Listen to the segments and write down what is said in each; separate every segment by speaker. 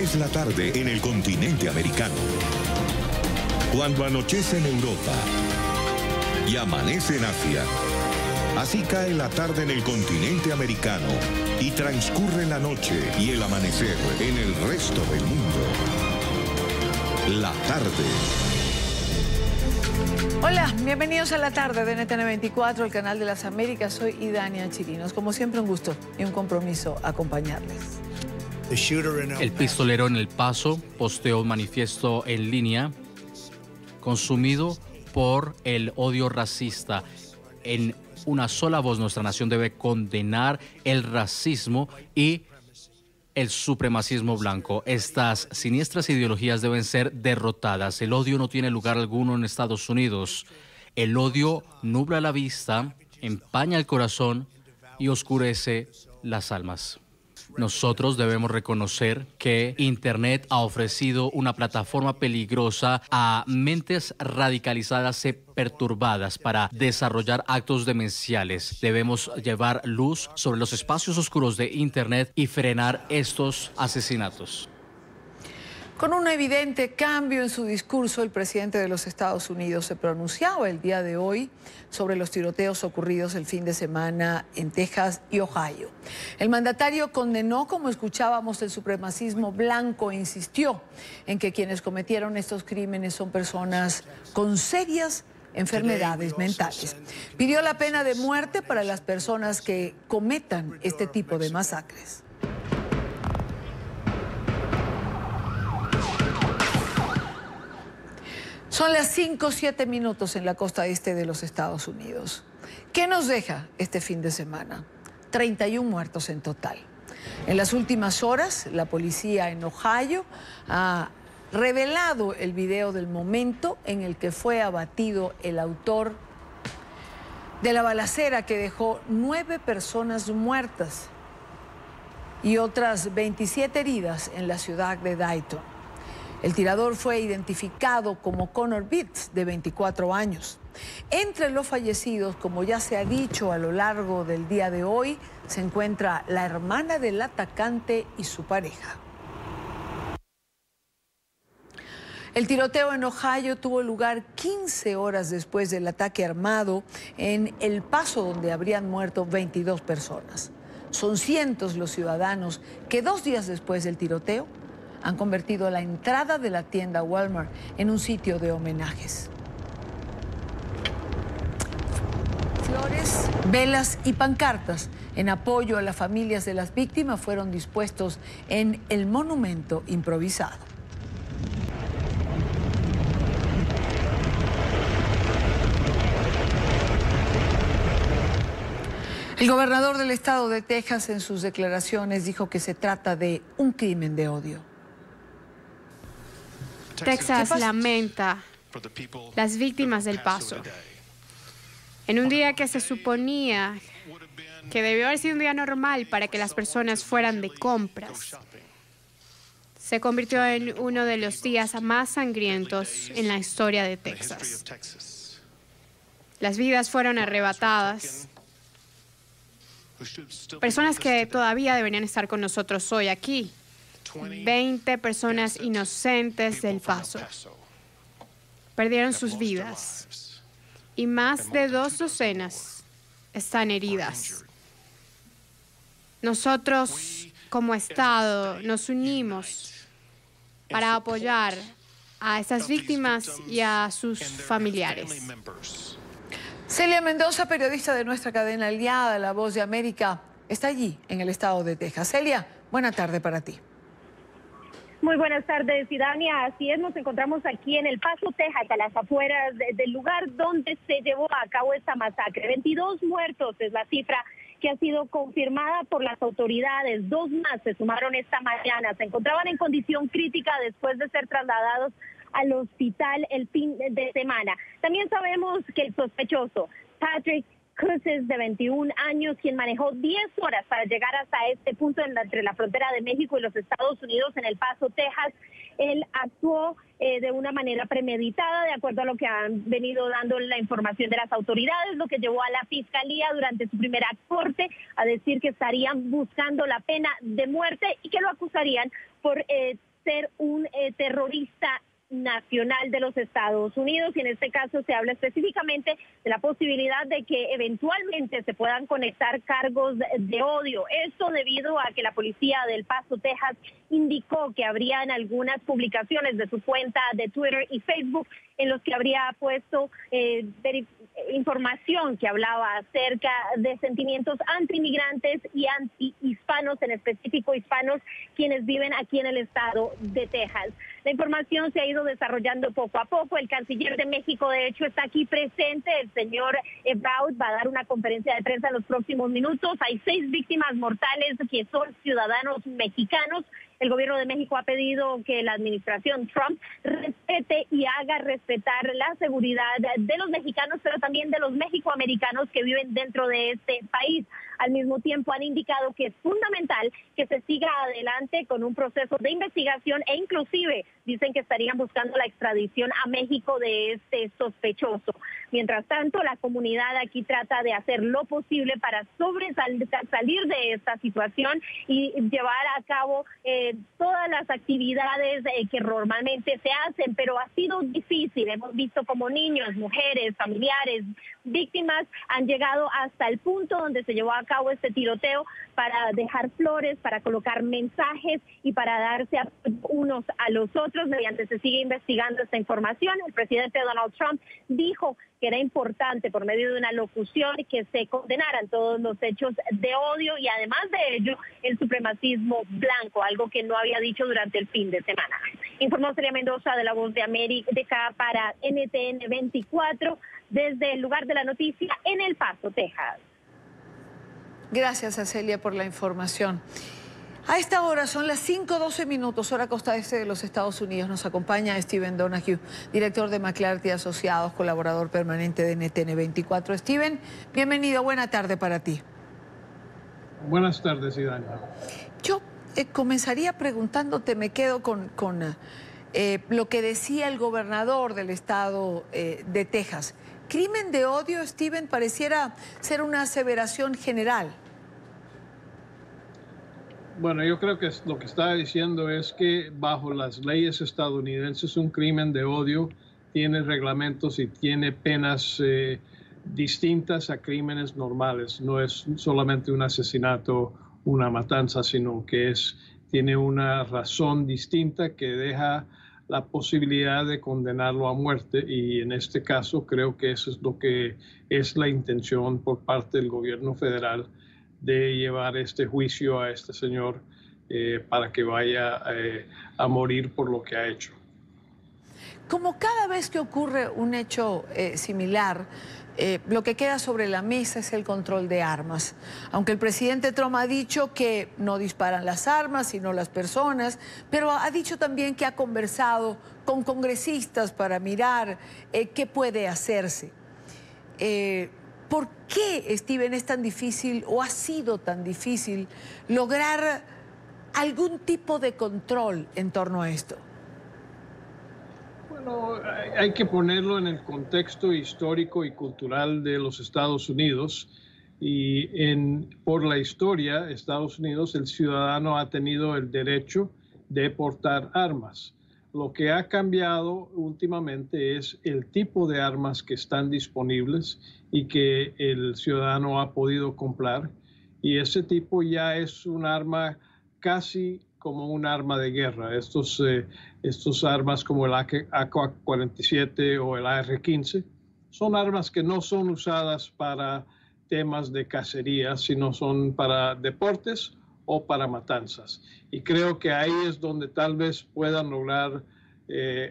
Speaker 1: es la tarde en el continente americano. Cuando anochece en Europa y amanece en Asia, así cae la tarde en el continente americano y transcurre la noche y el amanecer en el resto del mundo. La tarde.
Speaker 2: Hola, bienvenidos a la tarde de NTN 24, el canal de las Américas. Soy Idania Chirinos. Como siempre, un gusto y un compromiso acompañarles.
Speaker 3: El pistolero en El Paso posteó un manifiesto en línea consumido por el odio racista. En una sola voz, nuestra nación debe condenar el racismo y el supremacismo blanco. Estas siniestras ideologías deben ser derrotadas. El odio no tiene lugar alguno en Estados Unidos. El odio nubla la vista, empaña el corazón y oscurece las almas. Nosotros debemos reconocer que Internet ha ofrecido una plataforma peligrosa a mentes radicalizadas y perturbadas para desarrollar actos demenciales. Debemos llevar luz sobre los espacios oscuros de Internet y frenar estos asesinatos.
Speaker 2: Con un evidente cambio en su discurso, el presidente de los Estados Unidos se pronunciaba el día de hoy sobre los tiroteos ocurridos el fin de semana en Texas y Ohio. El mandatario condenó, como escuchábamos, el supremacismo blanco e insistió en que quienes cometieron estos crímenes son personas con serias enfermedades mentales. Pidió la pena de muerte para las personas que cometan este tipo de masacres. Son las 5:07 en la costa este de los Estados Unidos. ¿Qué nos deja este fin de semana? 31 muertos en total. En las últimas horas, la policía en Ohio ha revelado el video del momento en el que fue abatido el autor de la balacera que dejó 9 personas muertas y otras 27 heridas en la ciudad de Dayton. El tirador fue identificado como Connor Beats, de 24 años. Entre los fallecidos, como ya se ha dicho a lo largo del día de hoy, se encuentra la hermana del atacante y su pareja. El tiroteo en Ohio tuvo lugar 15 horas después del ataque armado en El Paso, donde habrían muerto 22 personas. Son cientos los ciudadanos que 2 días después del tiroteo han convertido la entrada de la tienda Walmart en un sitio de homenajes. Flores, velas y pancartas en apoyo a las familias de las víctimas fueron dispuestos en el monumento improvisado. El gobernador del estado de Texas en sus declaraciones dijo que se trata de un crimen de odio.
Speaker 4: Texas lamenta las víctimas del Paso. En un día que se suponía que debió haber sido un día normal para que las personas fueran de compras, se convirtió en uno de los días más sangrientos en la historia de Texas. Las vidas fueron arrebatadas. Personas que todavía deberían estar con nosotros hoy aquí. 20 personas inocentes del Paso perdieron sus vidas y más de 2 docenas están heridas. Nosotros, como Estado, nos unimos para apoyar a estas víctimas y a sus familiares.
Speaker 2: Celia Mendoza, periodista de nuestra cadena aliada, La Voz de América, está allí en el estado de Texas. Celia, buena tarde para ti.
Speaker 5: Muy buenas tardes, Idania. Así es, nos encontramos aquí en El Paso, Texas, a las afueras del lugar donde se llevó a cabo esta masacre. 22 muertos es la cifra que ha sido confirmada por las autoridades. 2 más se sumaron esta mañana. Se encontraban en condición crítica después de ser trasladados al hospital el fin de semana. También sabemos que el sospechoso, Patrick Cruces, de 21 años, quien manejó 10 horas para llegar hasta este punto entre la frontera de México y los Estados Unidos en El Paso, Texas. Él actuó de una manera premeditada, de acuerdo a lo que han venido dando la información de las autoridades, lo que llevó a la Fiscalía durante su primera corte a decir que estarían buscando la pena de muerte y que lo acusarían por ser un terrorista nacional de los Estados Unidos, y en este caso se habla específicamente de la posibilidad de que eventualmente se puedan conectar cargos de odio. Esto debido a que la policía de El Paso, Texas, indicó que habrían algunas publicaciones de su cuenta de Twitter y Facebook en los que habría puesto información que hablaba acerca de sentimientos anti-inmigrantes y anti-hispanos, en específico hispanos quienes viven aquí en el estado de Texas. La información se ha ido desarrollando poco a poco. El canciller de México, de hecho, está aquí presente. El señor Ebrard va a dar una conferencia de prensa en los próximos minutos. Hay 6 víctimas mortales que son ciudadanos mexicanos. El gobierno de México ha pedido que la administración Trump respete y haga respetar la seguridad de los mexicanos, pero también de los mexicoamericanos que viven dentro de este país. Al mismo tiempo han indicado que es fundamental que se siga adelante con un proceso de investigación e inclusive dicen que estarían buscando la extradición a México de este sospechoso. Mientras tanto, la comunidad aquí trata de hacer lo posible para salir de esta situación y llevar a cabo todas las actividades que normalmente se hacen, pero ha sido difícil. Hemos visto como niños, mujeres, familiares, víctimas han llegado hasta el punto donde se llevó a cabo este tiroteo para dejar flores, para colocar mensajes y para darse unos a los otros. Mediante se sigue investigando esta información, el presidente Donald Trump dijo que era importante por medio de una locución que se condenaran todos los hechos de odio y además de ello el supremacismo blanco, algo que no había dicho durante el fin de semana. Informó Celia Mendoza de La Voz de América para NTN 24 desde el lugar de la noticia en El Paso, Texas.
Speaker 2: Gracias a Celia por la información. A esta hora son las 5:12 minutos, hora costa este de los Estados Unidos. Nos acompaña Steven Donahue, director de McClarty Asociados, colaborador permanente de NTN 24. Steven, bienvenido, buena tarde para ti.
Speaker 6: Buenas tardes, Idania.
Speaker 2: Yo comenzaría preguntándote, me quedo con lo que decía el gobernador del estado de Texas. Crimen de odio, Steven, pareciera ser una aseveración general.
Speaker 6: Bueno, yo creo que lo que estaba diciendo es que bajo las leyes estadounidenses un crimen de odio tiene reglamentos y tiene penas distintas a crímenes normales. No es solamente un asesinato, una matanza, sino que tiene una razón distinta que deja la posibilidad de condenarlo a muerte, y en este caso creo que eso es lo que es la intención por parte del gobierno federal, de llevar este juicio a este señor para que vaya a morir por lo que ha hecho.
Speaker 2: Como cada vez que ocurre un hecho similar, lo que queda sobre la mesa es el control de armas. Aunque el presidente Trump ha dicho que no disparan las armas, sino las personas, pero ha dicho también que ha conversado con congresistas para mirar qué puede hacerse. ¿Por qué, Steven, es tan difícil o ha sido tan difícil lograr algún tipo de control en torno a esto?
Speaker 6: Bueno, hay que ponerlo en el contexto histórico y cultural de los Estados Unidos. Y por la historia, Estados Unidos, el ciudadano ha tenido el derecho de portar armas. Lo que ha cambiado últimamente es el tipo de armas que están disponibles y que el ciudadano ha podido comprar. Y ese tipo ya es un arma casi como un arma de guerra. Estos armas como el AK-47 o el AR-15 son armas que no son usadas para temas de cacería, sino son para deportes o para matanzas. Y creo que ahí es donde tal vez puedan lograr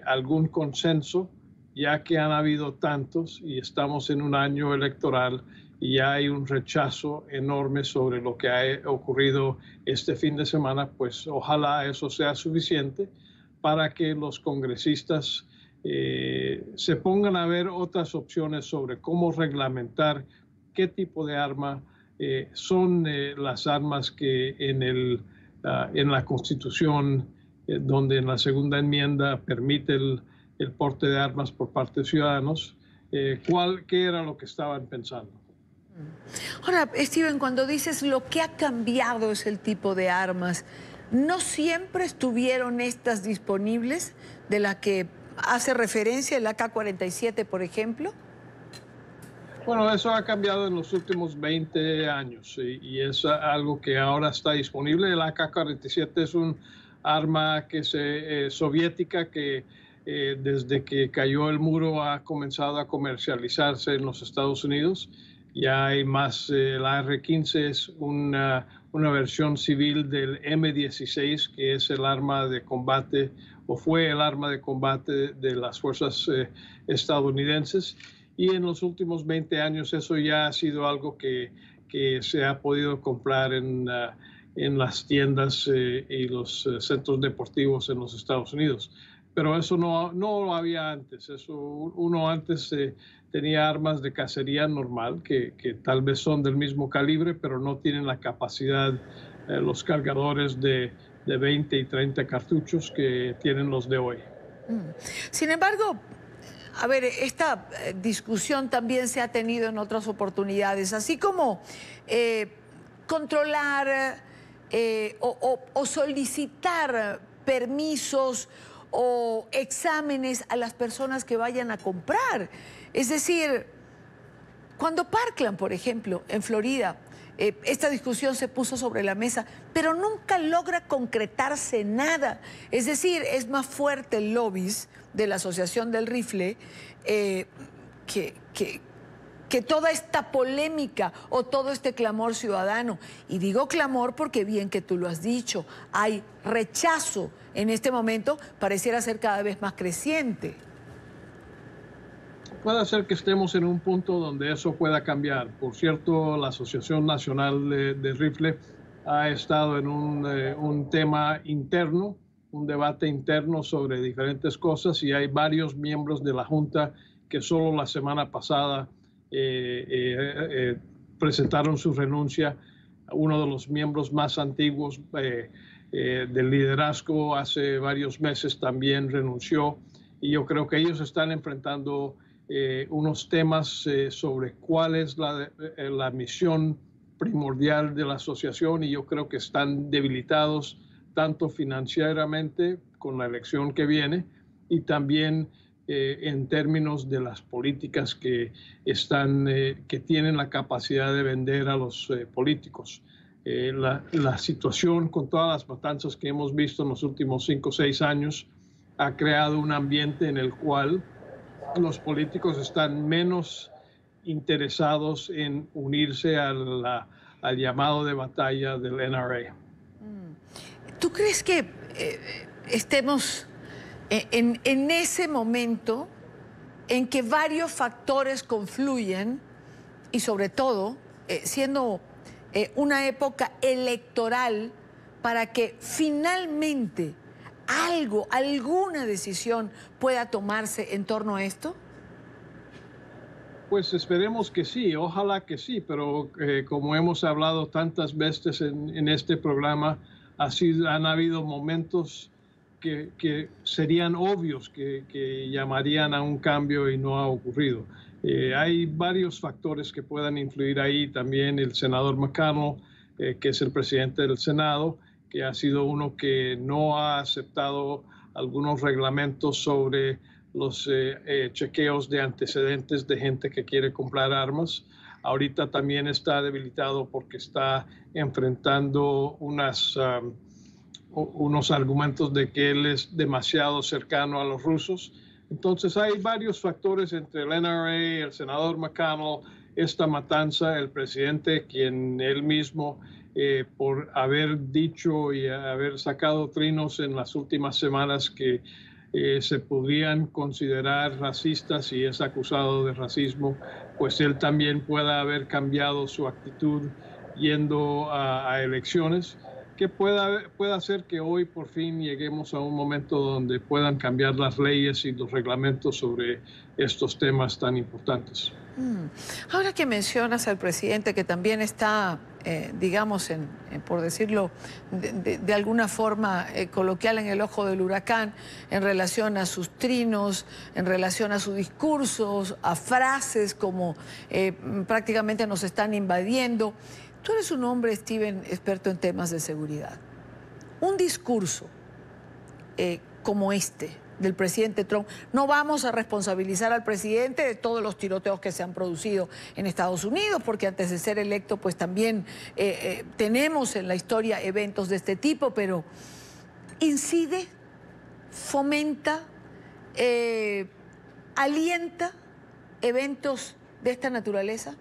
Speaker 6: algún consenso, ya que han habido tantos y estamos en un año electoral y ya hay un rechazo enorme sobre lo que ha ocurrido este fin de semana. Pues ojalá eso sea suficiente para que los congresistas se pongan a ver otras opciones sobre cómo reglamentar qué tipo de arma son las armas que en la Constitución, donde en la segunda enmienda permite el porte de armas por parte de ciudadanos, qué era lo que estaban pensando.
Speaker 2: Ahora, Steven, cuando dices lo que ha cambiado es el tipo de armas, ¿no siempre estuvieron estas disponibles de las que hace referencia el AK-47, por ejemplo?
Speaker 6: Bueno, eso ha cambiado en los últimos 20 años y es algo que ahora está disponible. El AK-47 es un arma soviética que desde que cayó el muro ha comenzado a comercializarse en los Estados Unidos. Ya hay más, la AR-15 es una versión civil del M16, que es el arma de combate, o fue el arma de combate de las fuerzas estadounidenses. Y en los últimos 20 años eso ya ha sido algo que se ha podido comprar en las tiendas y los centros deportivos en los Estados Unidos. Pero eso no lo había antes. Uno antes tenía armas de cacería normal, que tal vez son del mismo calibre, pero no tienen la capacidad, los cargadores de 20 y 30 cartuchos que tienen los de hoy.
Speaker 2: Sin embargo, a ver, esta discusión también se ha tenido en otras oportunidades, así como controlar o solicitar permisos o exámenes a las personas que vayan a comprar. Es decir, cuando Parkland, por ejemplo, en Florida, esta discusión se puso sobre la mesa, pero nunca logra concretarse nada. Es decir, es más fuerte el lobby de la Asociación del Rifle que toda esta polémica o todo este clamor ciudadano. Y digo clamor porque bien que tú lo has dicho, hay rechazo en este momento, pareciera ser cada vez más creciente.
Speaker 6: Puede ser que estemos en un punto donde eso pueda cambiar. Por cierto, la Asociación Nacional de Rifle ha estado en un tema interno, un debate interno sobre diferentes cosas, y hay varios miembros de la Junta que solo la semana pasada presentaron su renuncia. Uno de los miembros más antiguos del liderazgo hace varios meses también renunció, y yo creo que ellos están enfrentando unos temas sobre cuál es la misión primordial de la asociación, y yo creo que están debilitados tanto financieramente con la elección que viene y también en términos de las políticas que tienen la capacidad de vender a los políticos. La situación con todas las matanzas que hemos visto en los últimos 5 o 6 años ha creado un ambiente en el cual los políticos están menos interesados en unirse al llamado de batalla del NRA.
Speaker 2: ¿Tú crees que estemos en ese momento en que varios factores confluyen y sobre todo siendo una época electoral para que finalmente alguna decisión pueda tomarse en torno a esto?
Speaker 6: Pues esperemos que sí, ojalá que sí, pero como hemos hablado tantas veces en este programa, han habido momentos que serían obvios que llamarían a un cambio y no ha ocurrido. Hay varios factores que puedan influir ahí. También el senador McConnell, que es el presidente del Senado, que ha sido uno que no ha aceptado algunos reglamentos sobre los chequeos de antecedentes de gente que quiere comprar armas. Ahorita también está debilitado porque está enfrentando unos argumentos de que él es demasiado cercano a los rusos. Entonces hay varios factores entre el NRA, el senador McConnell, esta matanza, el presidente, quien él mismo, por haber dicho y haber sacado trinos en las últimas semanas que se podrían considerar racistas y es acusado de racismo, pues él también pueda haber cambiado su actitud yendo a elecciones, que pueda hacer que hoy por fin lleguemos a un momento donde puedan cambiar las leyes y los reglamentos sobre estos temas tan importantes.
Speaker 2: Ahora que mencionas al presidente, que también está, digamos, por decirlo de alguna forma coloquial, en el ojo del huracán, en relación a sus trinos, en relación a sus discursos, a frases como prácticamente nos están invadiendo. Tú eres un hombre, Steven, experto en temas de seguridad. un discurso como este del presidente Trump, no vamos a responsabilizar al presidente de todos los tiroteos que se han producido en Estados Unidos, porque antes de ser electo pues también tenemos en la historia eventos de este tipo, pero incide, fomenta, alienta eventos de esta naturaleza.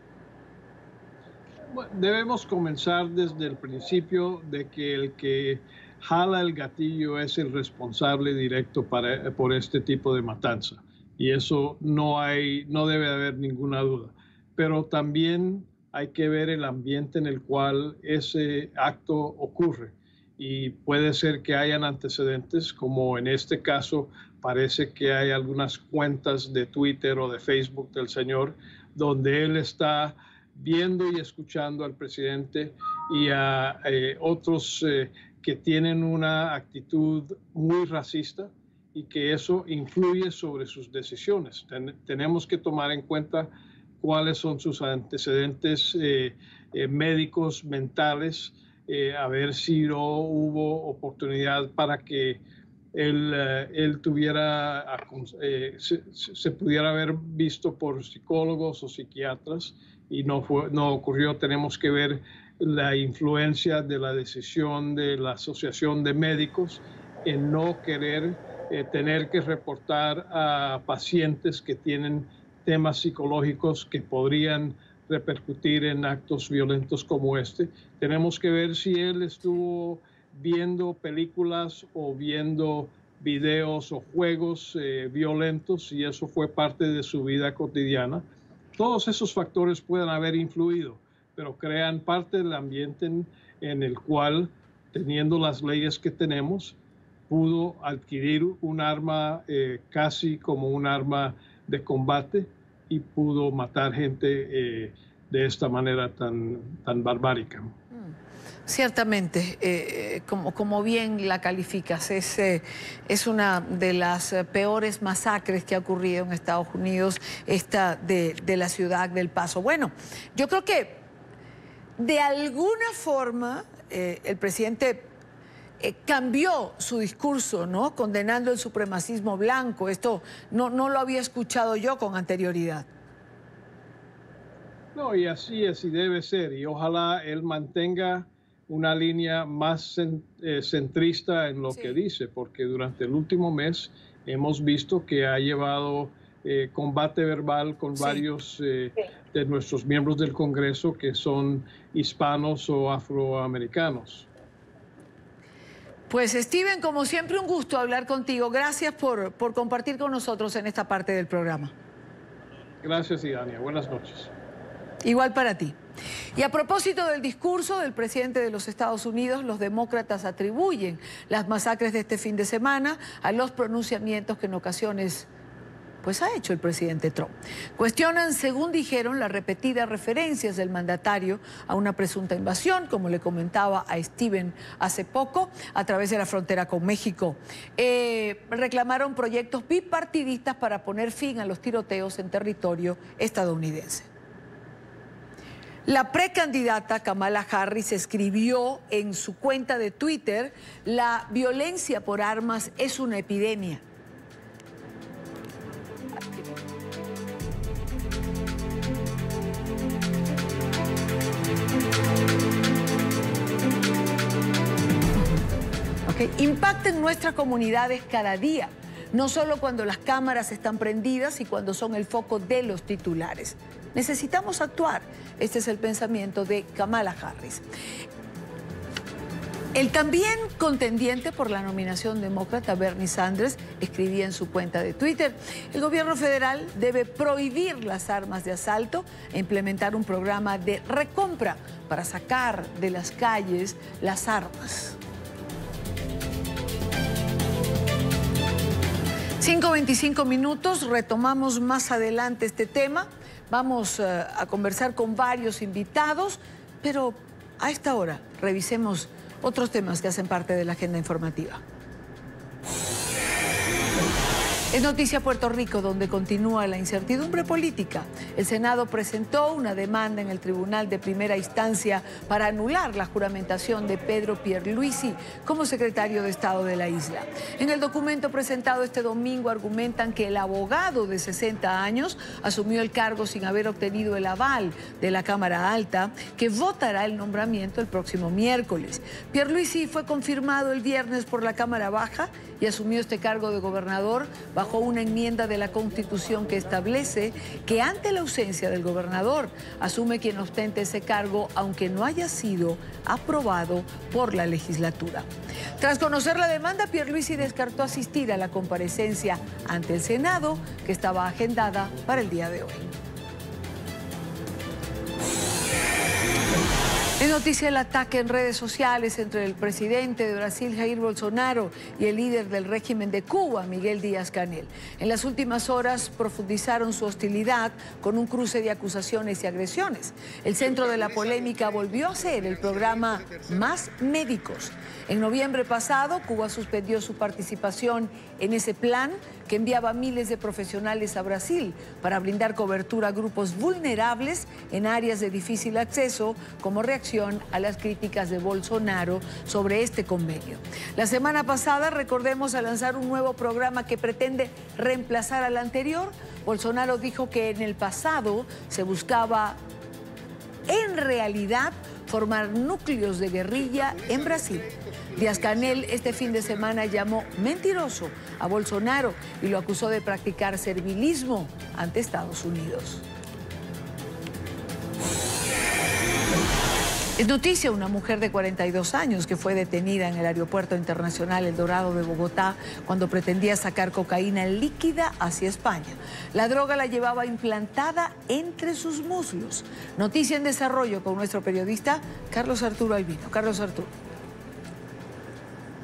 Speaker 6: Bueno, debemos comenzar desde el principio de que el que jala el gatillo es el responsable directo por este tipo de matanza. Y eso no debe haber ninguna duda. Pero también hay que ver el ambiente en el cual ese acto ocurre. Y puede ser que hayan antecedentes, como en este caso parece que hay algunas cuentas de Twitter o de Facebook del señor, donde él está viendo y escuchando al presidente y a otros que tienen una actitud muy racista y que eso influye sobre sus decisiones. Tenemos que tomar en cuenta cuáles son sus antecedentes médicos, mentales, a ver si no hubo oportunidad para que él tuviera, se pudiera haber visto por psicólogos o psiquiatras y no ocurrió. Tenemos que ver la influencia de la decisión de la Asociación de Médicos en no querer tener que reportar a pacientes que tienen temas psicológicos que podrían repercutir en actos violentos como este. Tenemos que ver si él estuvo viendo películas o viendo videos o juegos violentos y eso fue parte de su vida cotidiana. Todos esos factores pueden haber influido, pero crean parte del ambiente en el cual, teniendo las leyes que tenemos, pudo adquirir un arma casi como un arma de combate y pudo matar gente de esta manera tan barbárica.
Speaker 2: Ciertamente, como bien la calificas, es una de las peores masacres que ha ocurrido en Estados Unidos, esta de la ciudad del Paso. Bueno, yo creo que de alguna forma el presidente cambió su discurso, ¿no? Condenando el supremacismo blanco. Esto no lo había escuchado yo con anterioridad.
Speaker 6: No, y así es y debe ser. Y ojalá él mantenga una línea más centrista en lo que dice, porque durante el último mes hemos visto que ha llevado combate verbal con varios de nuestros miembros del Congreso que son hispanos o afroamericanos.
Speaker 2: Pues Steven, como siempre un gusto hablar contigo. Gracias por compartir con nosotros en esta parte del programa.
Speaker 6: Gracias, Idania. Buenas noches.
Speaker 2: Igual para ti. Y a propósito del discurso del presidente de los Estados Unidos, los demócratas atribuyen las masacres de este fin de semana a los pronunciamientos que en ocasiones pues ha hecho el presidente Trump. Cuestionan, según dijeron, las repetidas referencias del mandatario a una presunta invasión, como le comentaba a Steven hace poco, a través de la frontera con México. Reclamaron proyectos bipartidistas para poner fin a los tiroteos en territorio estadounidense. La precandidata Kamala Harris escribió en su cuenta de Twitter: la violencia por armas es una epidemia. Impacta en nuestras comunidades cada día, no solo cuando las cámaras están prendidas y cuando son el foco de los titulares. Necesitamos actuar. Este es el pensamiento de Kamala Harris. El también contendiente por la nominación demócrata, Bernie Sanders, escribía en su cuenta de Twitter: el gobierno federal debe prohibir las armas de asalto e implementar un programa de recompra para sacar de las calles las armas. 5:25 minutos, retomamos más adelante este tema. Vamos a conversar con varios invitados, pero a esta hora revisemos otros temas que hacen parte de la agenda informativa. Es noticia Puerto Rico, donde continúa la incertidumbre política. El Senado presentó una demanda en el Tribunal de Primera Instancia para anular la juramentación de Pedro Pierluisi como secretario de Estado de la isla. En el documento presentado este domingo argumentan que el abogado de 60 años asumió el cargo sin haber obtenido el aval de la Cámara Alta, que votará el nombramiento el próximo miércoles. Pierluisi fue confirmado el viernes por la Cámara Baja y asumió este cargo de gobernador bajo una enmienda de la Constitución que establece que ante la ausencia del gobernador asume quien ostente ese cargo aunque no haya sido aprobado por la legislatura. Tras conocer la demanda, Pierluisi descartó asistir a la comparecencia ante el Senado que estaba agendada para el día de hoy. Es noticia el ataque en redes sociales entre el presidente de Brasil, Jair Bolsonaro, y el líder del régimen de Cuba, Miguel Díaz-Canel. En las últimas horas profundizaron su hostilidad con un cruce de acusaciones y agresiones. El centro de la polémica volvió a ser el programa Más Médicos. En noviembre pasado, Cuba suspendió su participación en ese plan que enviaba miles de profesionales a Brasil para brindar cobertura a grupos vulnerables en áreas de difícil acceso como reacción a las críticas de Bolsonaro sobre este convenio. La semana pasada, recordemos, al lanzar un nuevo programa que pretende reemplazar al anterior, Bolsonaro dijo que en el pasado se buscaba en realidad formar núcleos de guerrilla en Brasil. Díaz-Canel este fin de semana llamó mentiroso a Bolsonaro y lo acusó de practicar servilismo ante Estados Unidos. Es noticia una mujer de 42 años que fue detenida en el Aeropuerto Internacional El Dorado de Bogotá cuando pretendía sacar cocaína líquida hacia España. La droga la llevaba implantada entre sus muslos. Noticia en desarrollo con nuestro periodista Carlos Arturo Albino. Carlos Arturo.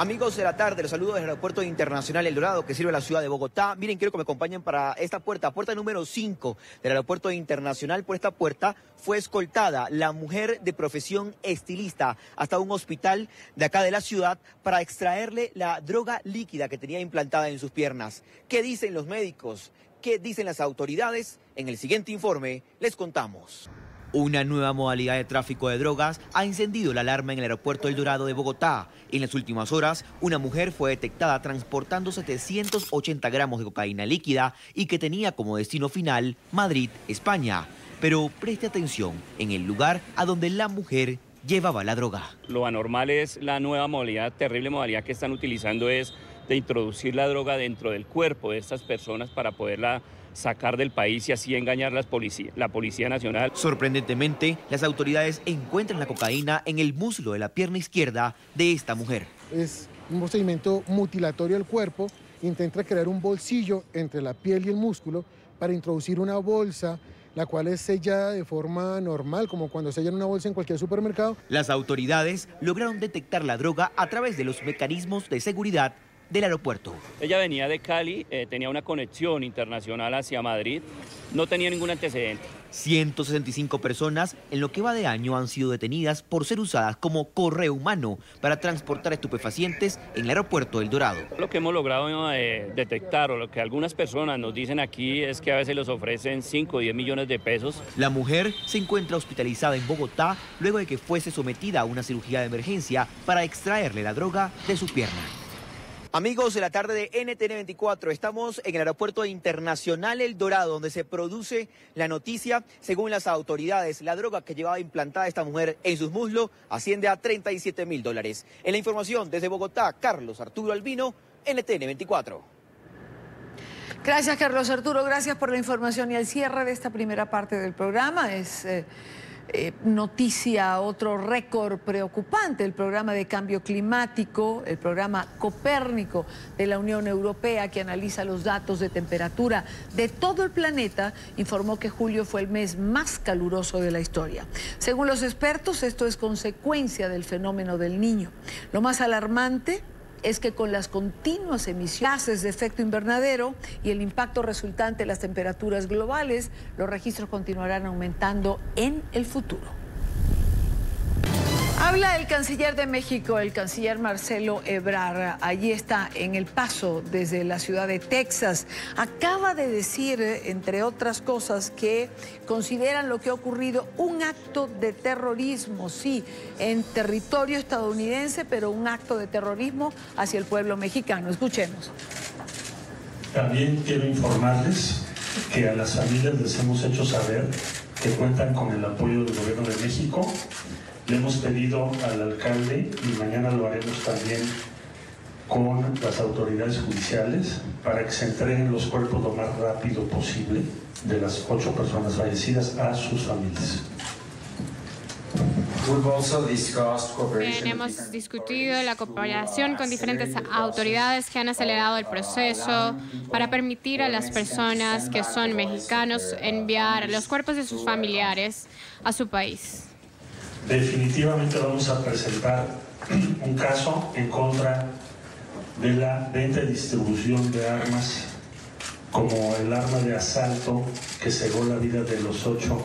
Speaker 7: Amigos de la tarde, los saludo desde el Aeropuerto Internacional El Dorado, que sirve a la ciudad de Bogotá. Miren, quiero que me acompañen para esta puerta número 5 del Aeropuerto Internacional. Por esta puerta fue escoltada la mujer de profesión estilista hasta un hospital de acá de la ciudad para extraerle la droga líquida que tenía implantada en sus piernas. ¿Qué dicen los médicos? ¿Qué dicen las autoridades? En el siguiente informe les contamos. Una nueva modalidad de tráfico de drogas ha encendido la alarma en el aeropuerto El Dorado de Bogotá. En las últimas horas, una mujer fue detectada transportando 780 gramos de cocaína líquida y que tenía como destino final Madrid, España. Pero preste atención en el lugar a donde la mujer llevaba la droga.
Speaker 8: Lo anormal es la nueva modalidad, terrible modalidad que están utilizando es de introducir la droga dentro del cuerpo de estas personas para poderla sacar del país y así engañar la Policía Nacional.
Speaker 7: Sorprendentemente, las autoridades encuentran la cocaína en el muslo de la pierna izquierda de esta mujer.
Speaker 9: Es un procedimiento mutilatorio del cuerpo, intenta crear un bolsillo entre la piel y el músculo para introducir una bolsa, la cual es sellada de forma normal, como cuando sellan una bolsa en cualquier supermercado.
Speaker 7: Las autoridades lograron detectar la droga a través de los mecanismos de seguridad del aeropuerto.
Speaker 8: Ella venía de Cali, tenía una conexión internacional hacia Madrid, no tenía ningún antecedente.
Speaker 7: 165 personas en lo que va de año han sido detenidas por ser usadas como correo humano para transportar estupefacientes en el aeropuerto El Dorado.
Speaker 8: Lo que hemos logrado detectar o lo que algunas personas nos dicen aquí es que a veces les ofrecen 5 o 10 millones de pesos.
Speaker 7: La mujer se encuentra hospitalizada en Bogotá luego de que fuese sometida a una cirugía de emergencia para extraerle la droga de su pierna. Amigos de la tarde de NTN 24, estamos en el Aeropuerto Internacional El Dorado, donde se produce la noticia. Según las autoridades, la droga que llevaba implantada esta mujer en sus muslos asciende a $37.000. En la información desde Bogotá, Carlos Arturo Albino, NTN 24.
Speaker 2: Gracias, Carlos Arturo, gracias por la información. Y al cierre de esta primera parte del programa es noticia, otro récord preocupante, el programa de cambio climático, el programa Copérnico de la Unión Europea, que analiza los datos de temperatura de todo el planeta, informó que julio fue el mes más caluroso de la historia. Según los expertos, esto es consecuencia del fenómeno del Niño. Lo más alarmante es que con las continuas emisiones de efecto invernadero y el impacto resultante de las temperaturas globales, los registros continuarán aumentando en el futuro. Habla el canciller de México, el canciller Marcelo Ebrard. Allí está en El Paso, desde la ciudad de Texas. Acaba de decir, entre otras cosas, que consideran lo que ha ocurrido un acto de terrorismo, sí, en territorio estadounidense, pero un acto de terrorismo hacia el pueblo mexicano. Escuchemos.
Speaker 10: También quiero informarles que a las familias les hemos hecho saber que cuentan con el apoyo del Gobierno de México. Le hemos pedido al alcalde, y mañana lo haremos también con las autoridades judiciales, para que se entreguen los cuerpos lo más rápido posible de las 8 personas fallecidas a sus familias.
Speaker 4: Hemos discutido la cooperación con diferentes autoridades que han acelerado el proceso para permitir a las personas que son mexicanos enviar los cuerpos de sus familiares a su país.
Speaker 10: Definitivamente vamos a presentar un caso en contra de la venta y distribución de armas, como el arma de asalto que cegó la vida de los 8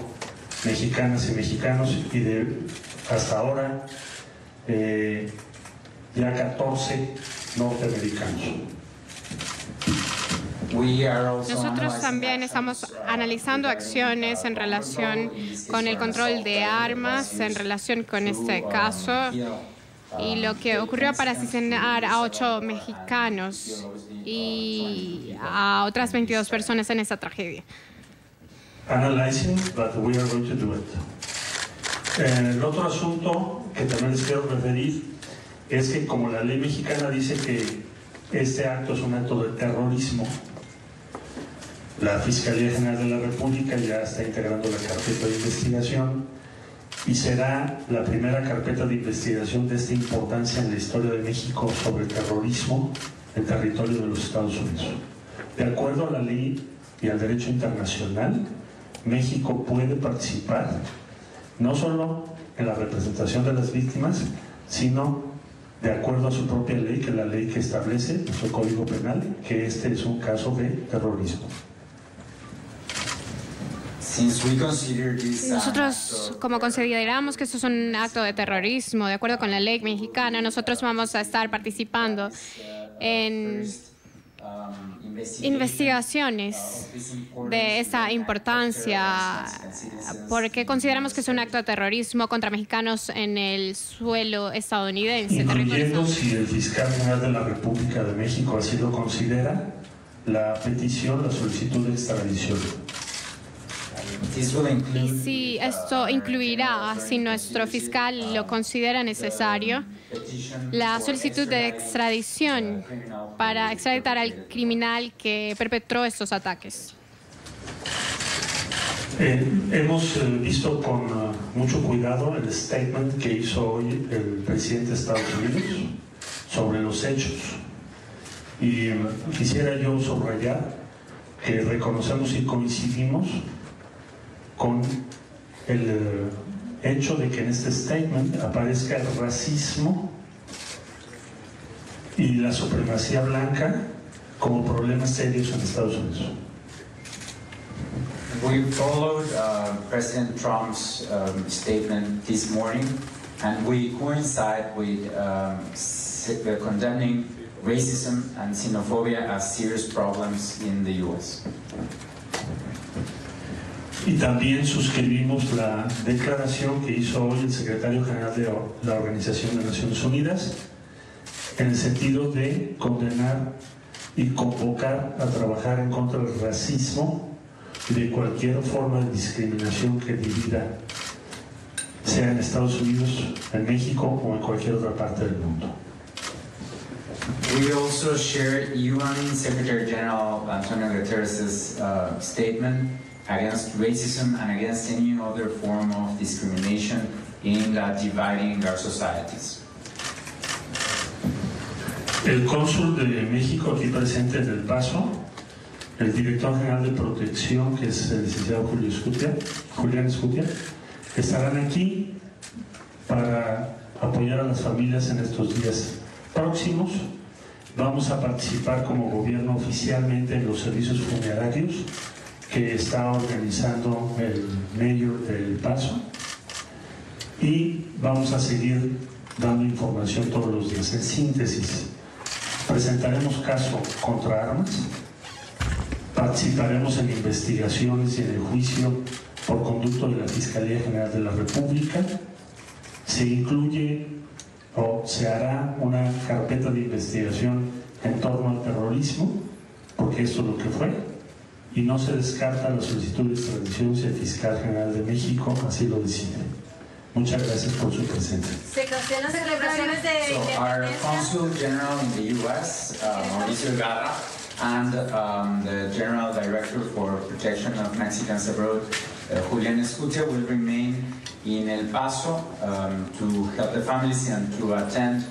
Speaker 10: mexicanas y mexicanos, y de hasta ahora ya 14 norteamericanos.
Speaker 4: Nosotros también estamos analizando acciones en relación con el control de armas, en relación con este caso y lo que ocurrió para asesinar a 8 mexicanos y a otras 22 personas en esta tragedia.
Speaker 10: Analyzing, but we are going to do it. El otro asunto que también les quiero referir es que, como la ley mexicana dice que este acto es un acto de terrorismo, la Fiscalía General de la República ya está integrando la carpeta de investigación y será la primera carpeta de investigación de esta importancia en la historia de México sobre terrorismo en territorio de los Estados Unidos. De acuerdo a la ley y al derecho internacional, México puede participar no solo en la representación de las víctimas, sino de acuerdo a su propia ley, que es la ley que establece su Código Penal, que este es un caso de terrorismo.
Speaker 4: Nosotros, como consideramos que esto es un acto de terrorismo, de acuerdo con la ley mexicana, nosotros vamos a estar participando en investigaciones de esa importancia, porque consideramos que es un acto de terrorismo contra mexicanos en el suelo estadounidense.
Speaker 10: Incluyendo, si el fiscal general de la República de México así lo considera, la petición, la solicitud de extradición.
Speaker 4: Y si esto incluirá, si nuestro fiscal lo considera necesario, la solicitud de extradición para extraditar al criminal que perpetró estos ataques.
Speaker 10: Hemos visto con mucho cuidado el statement que hizo hoy el presidente de Estados Unidos sobre los hechos. Y quisiera yo subrayar que reconocemos y coincidimos con el hecho de que en este statement aparezca el racismo y la supremacía blanca como problemas serios en Estados Unidos.
Speaker 11: We followed President Trump's statement this morning, and we coincide with condemning racism and xenophobia as serious problems in the U.S.
Speaker 10: Y también suscribimos la declaración que hizo hoy el secretario general de la Organización de Naciones Unidas, en el sentido de condenar y convocar a trabajar en contra del racismo y de cualquier forma de discriminación que divida, sea en Estados Unidos, en México o en cualquier otra parte del mundo.
Speaker 11: We also share UN Secretary General Antonio Guterres' statement against racism and against any other form of discrimination aimed at dividing our societies.
Speaker 10: El cónsul de México aquí presente en El Paso, el director general de protección, que es el licenciado Julián Escutia, estarán aquí para apoyar a las familias en estos días próximos. Vamos a participar como gobierno oficialmente en los servicios funerarios que está organizando el mayor de El Paso, y vamos a seguir dando información todos los días. En síntesis, presentaremos caso contra armas, participaremos en investigaciones y en el juicio por conducto de la Fiscalía General de la República, se incluye o se hará una carpeta de investigación en torno al terrorismo, porque esto es lo que fue, y no se descarta la solicitud de extradición si el Fiscal General de México así lo decide. Muchas gracias por su presencia.
Speaker 12: Se cancelan las celebraciones de independencia.
Speaker 11: Our Consul General in the U.S., Mauricio Garra, and the General Director for Protection of Mexicans Abroad, Julián Escutia, will remain in El Paso to help the families and to attend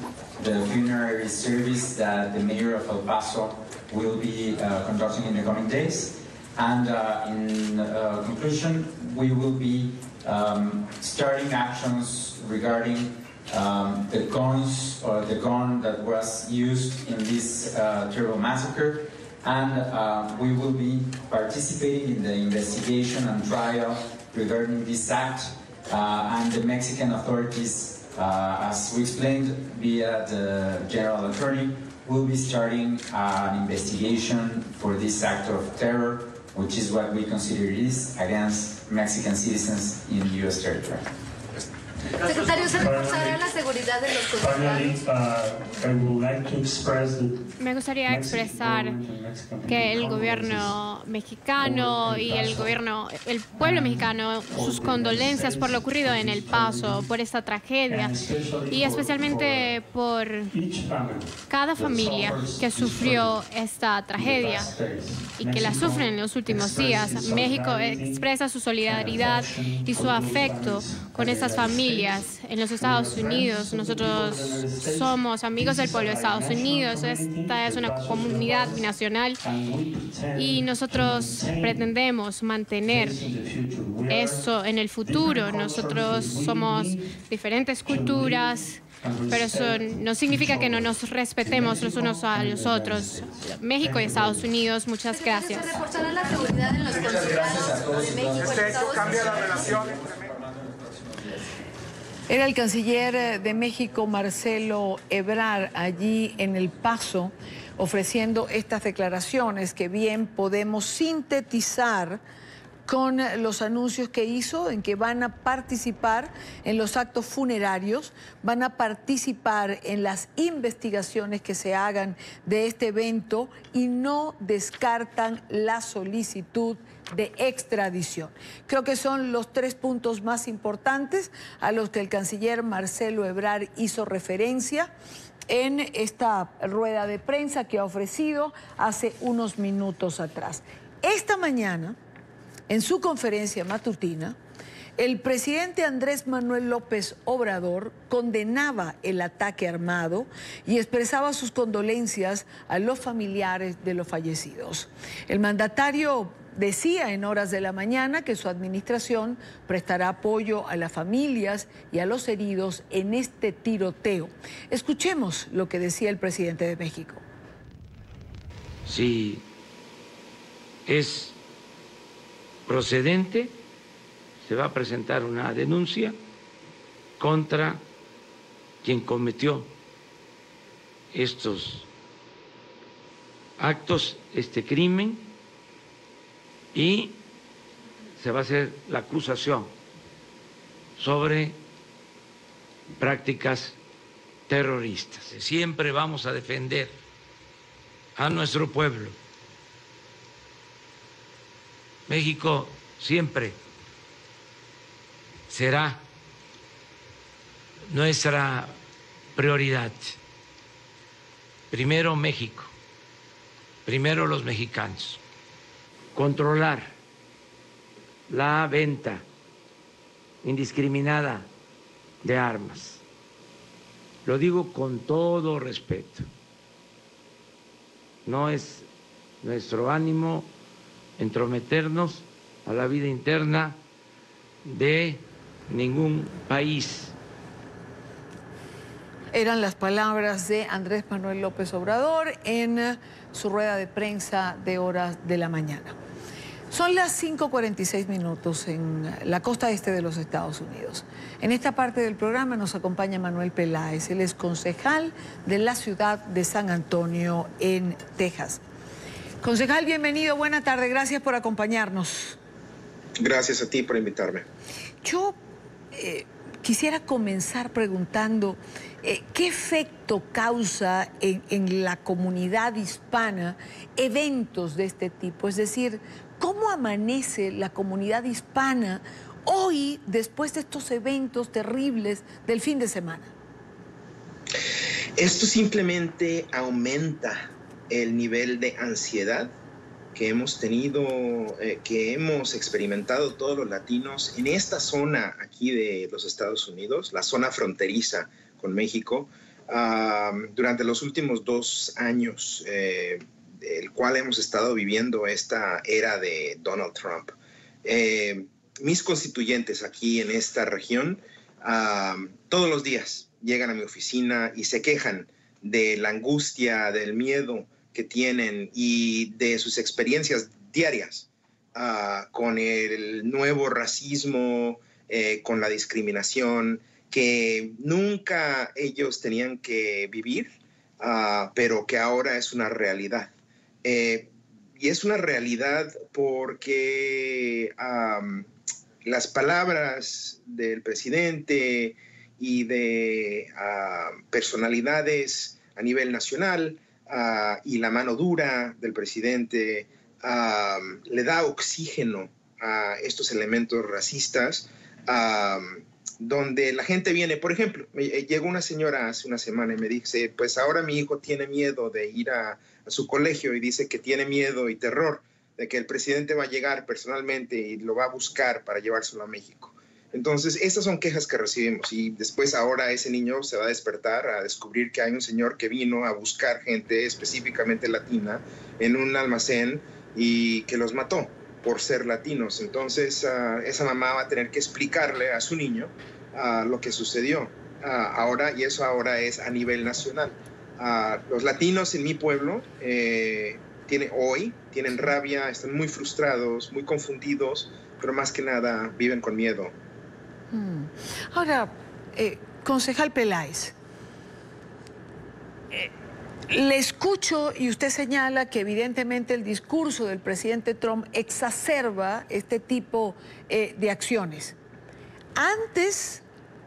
Speaker 11: the funerary service that the Mayor of El Paso will be conducting in the coming days. And in conclusion, we will be starting actions regarding the guns or the gun that was used in this terrible massacre, and we will be participating in the investigation and trial regarding this act, and the Mexican authorities, as we explained via the General Attorney, will be starting an investigation for this act of terror, which is what we consider it is, against Mexican citizens in U.S. territory.
Speaker 12: Secretario, ¿se reforzará la seguridad de los consulados?
Speaker 4: Me gustaría expresar que el gobierno mexicano y el pueblo mexicano, sus condolencias por lo ocurrido en El Paso, por esta tragedia, y especialmente por cada familia que sufrió esta tragedia y que la sufre en los últimos días. México expresa su solidaridad y su afecto con estas familias en los Estados Unidos. Nosotros somos amigos del pueblo de Estados Unidos. Esta es una comunidad binacional y nosotros pretendemos mantener eso en el futuro. Nosotros somos diferentes culturas, pero eso no significa que no nos respetemos los unos a los otros. México y Estados Unidos, muchas gracias.
Speaker 12: ¿Se reforzará la seguridad en los consulados de México y Estados Unidos?
Speaker 2: Era el canciller de México, Marcelo Ebrard, allí en El Paso, ofreciendo estas declaraciones que bien podemos sintetizar con los anuncios que hizo en que van a participar en los actos funerarios, van a participar en las investigaciones que se hagan de este evento y no descartan la solicitud de extradición. Creo que son los 3 puntos más importantes a los que el canciller Marcelo Ebrard hizo referencia en esta rueda de prensa que ha ofrecido hace unos minutos atrás. Esta mañana, en su conferencia matutina, el presidente Andrés Manuel López Obrador condenaba el ataque armado y expresaba sus condolencias a los familiares de los fallecidos. El mandatario decía en horas de la mañana que su administración prestará apoyo a las familias y a los heridos en este tiroteo. Escuchemos lo que decía el presidente de México.
Speaker 13: Si es procedente, se va a presentar una denuncia contra quien cometió estos actos, este crimen, y se va a hacer la acusación sobre prácticas terroristas. Siempre vamos a defender a nuestro pueblo. México siempre será nuestra prioridad. Primero México, primero los mexicanos. Controlar la venta indiscriminada de armas. Lo digo con todo respeto. No es nuestro ánimo entrometernos a la vida interna de ningún país.
Speaker 2: Eran las palabras de Andrés Manuel López Obrador en su rueda de prensa de horas de la mañana. Son las 5:46 minutos en la costa este de los Estados Unidos. En esta parte del programa nos acompaña Manuel Peláez. Él es concejal de la ciudad de San Antonio, en Texas. Concejal, bienvenido, buena tarde, gracias por acompañarnos.
Speaker 14: Gracias a ti por invitarme.
Speaker 2: Yo quisiera comenzar preguntando qué efecto causa en la comunidad hispana eventos de este tipo, es decir, ¿cómo amanece la comunidad hispana hoy después de estos eventos terribles del fin de semana?
Speaker 14: Esto simplemente aumenta el nivel de ansiedad que hemos tenido, que hemos experimentado todos los latinos en esta zona aquí de los Estados Unidos, la zona fronteriza con México, durante los últimos 2 años, el cual hemos estado viviendo esta era de Donald Trump. Mis constituyentes aquí en esta región, todos los días llegan a mi oficina y se quejan de la angustia, del miedo que tienen y de sus experiencias diarias con el nuevo racismo, con la discriminación que nunca ellos tenían que vivir, pero que ahora es una realidad. Y es una realidad porque las palabras del presidente y de personalidades a nivel nacional y la mano dura del presidente le da oxígeno a estos elementos racistas, donde la gente viene. Por ejemplo, llegó una señora hace una semana y me dice, pues ahora mi hijo tiene miedo de ir a su colegio y dice que tiene miedo y terror de que el presidente va a llegar personalmente y lo va a buscar para llevárselo a México. Entonces, estas son quejas que recibimos y después ahora ese niño se va a despertar a descubrir que hay un señor que vino a buscar gente específicamente latina en un almacén y que los mató por ser latinos. Entonces, esa mamá va a tener que explicarle a su niño lo que sucedió ahora, y eso ahora es a nivel nacional. Los latinos en mi pueblo tienen rabia, están muy frustrados, muy confundidos, pero más que nada viven con miedo.
Speaker 2: Ahora, concejal Peláez, le escucho y usted señala que evidentemente el discurso del presidente Trump exacerba este tipo de acciones. Antes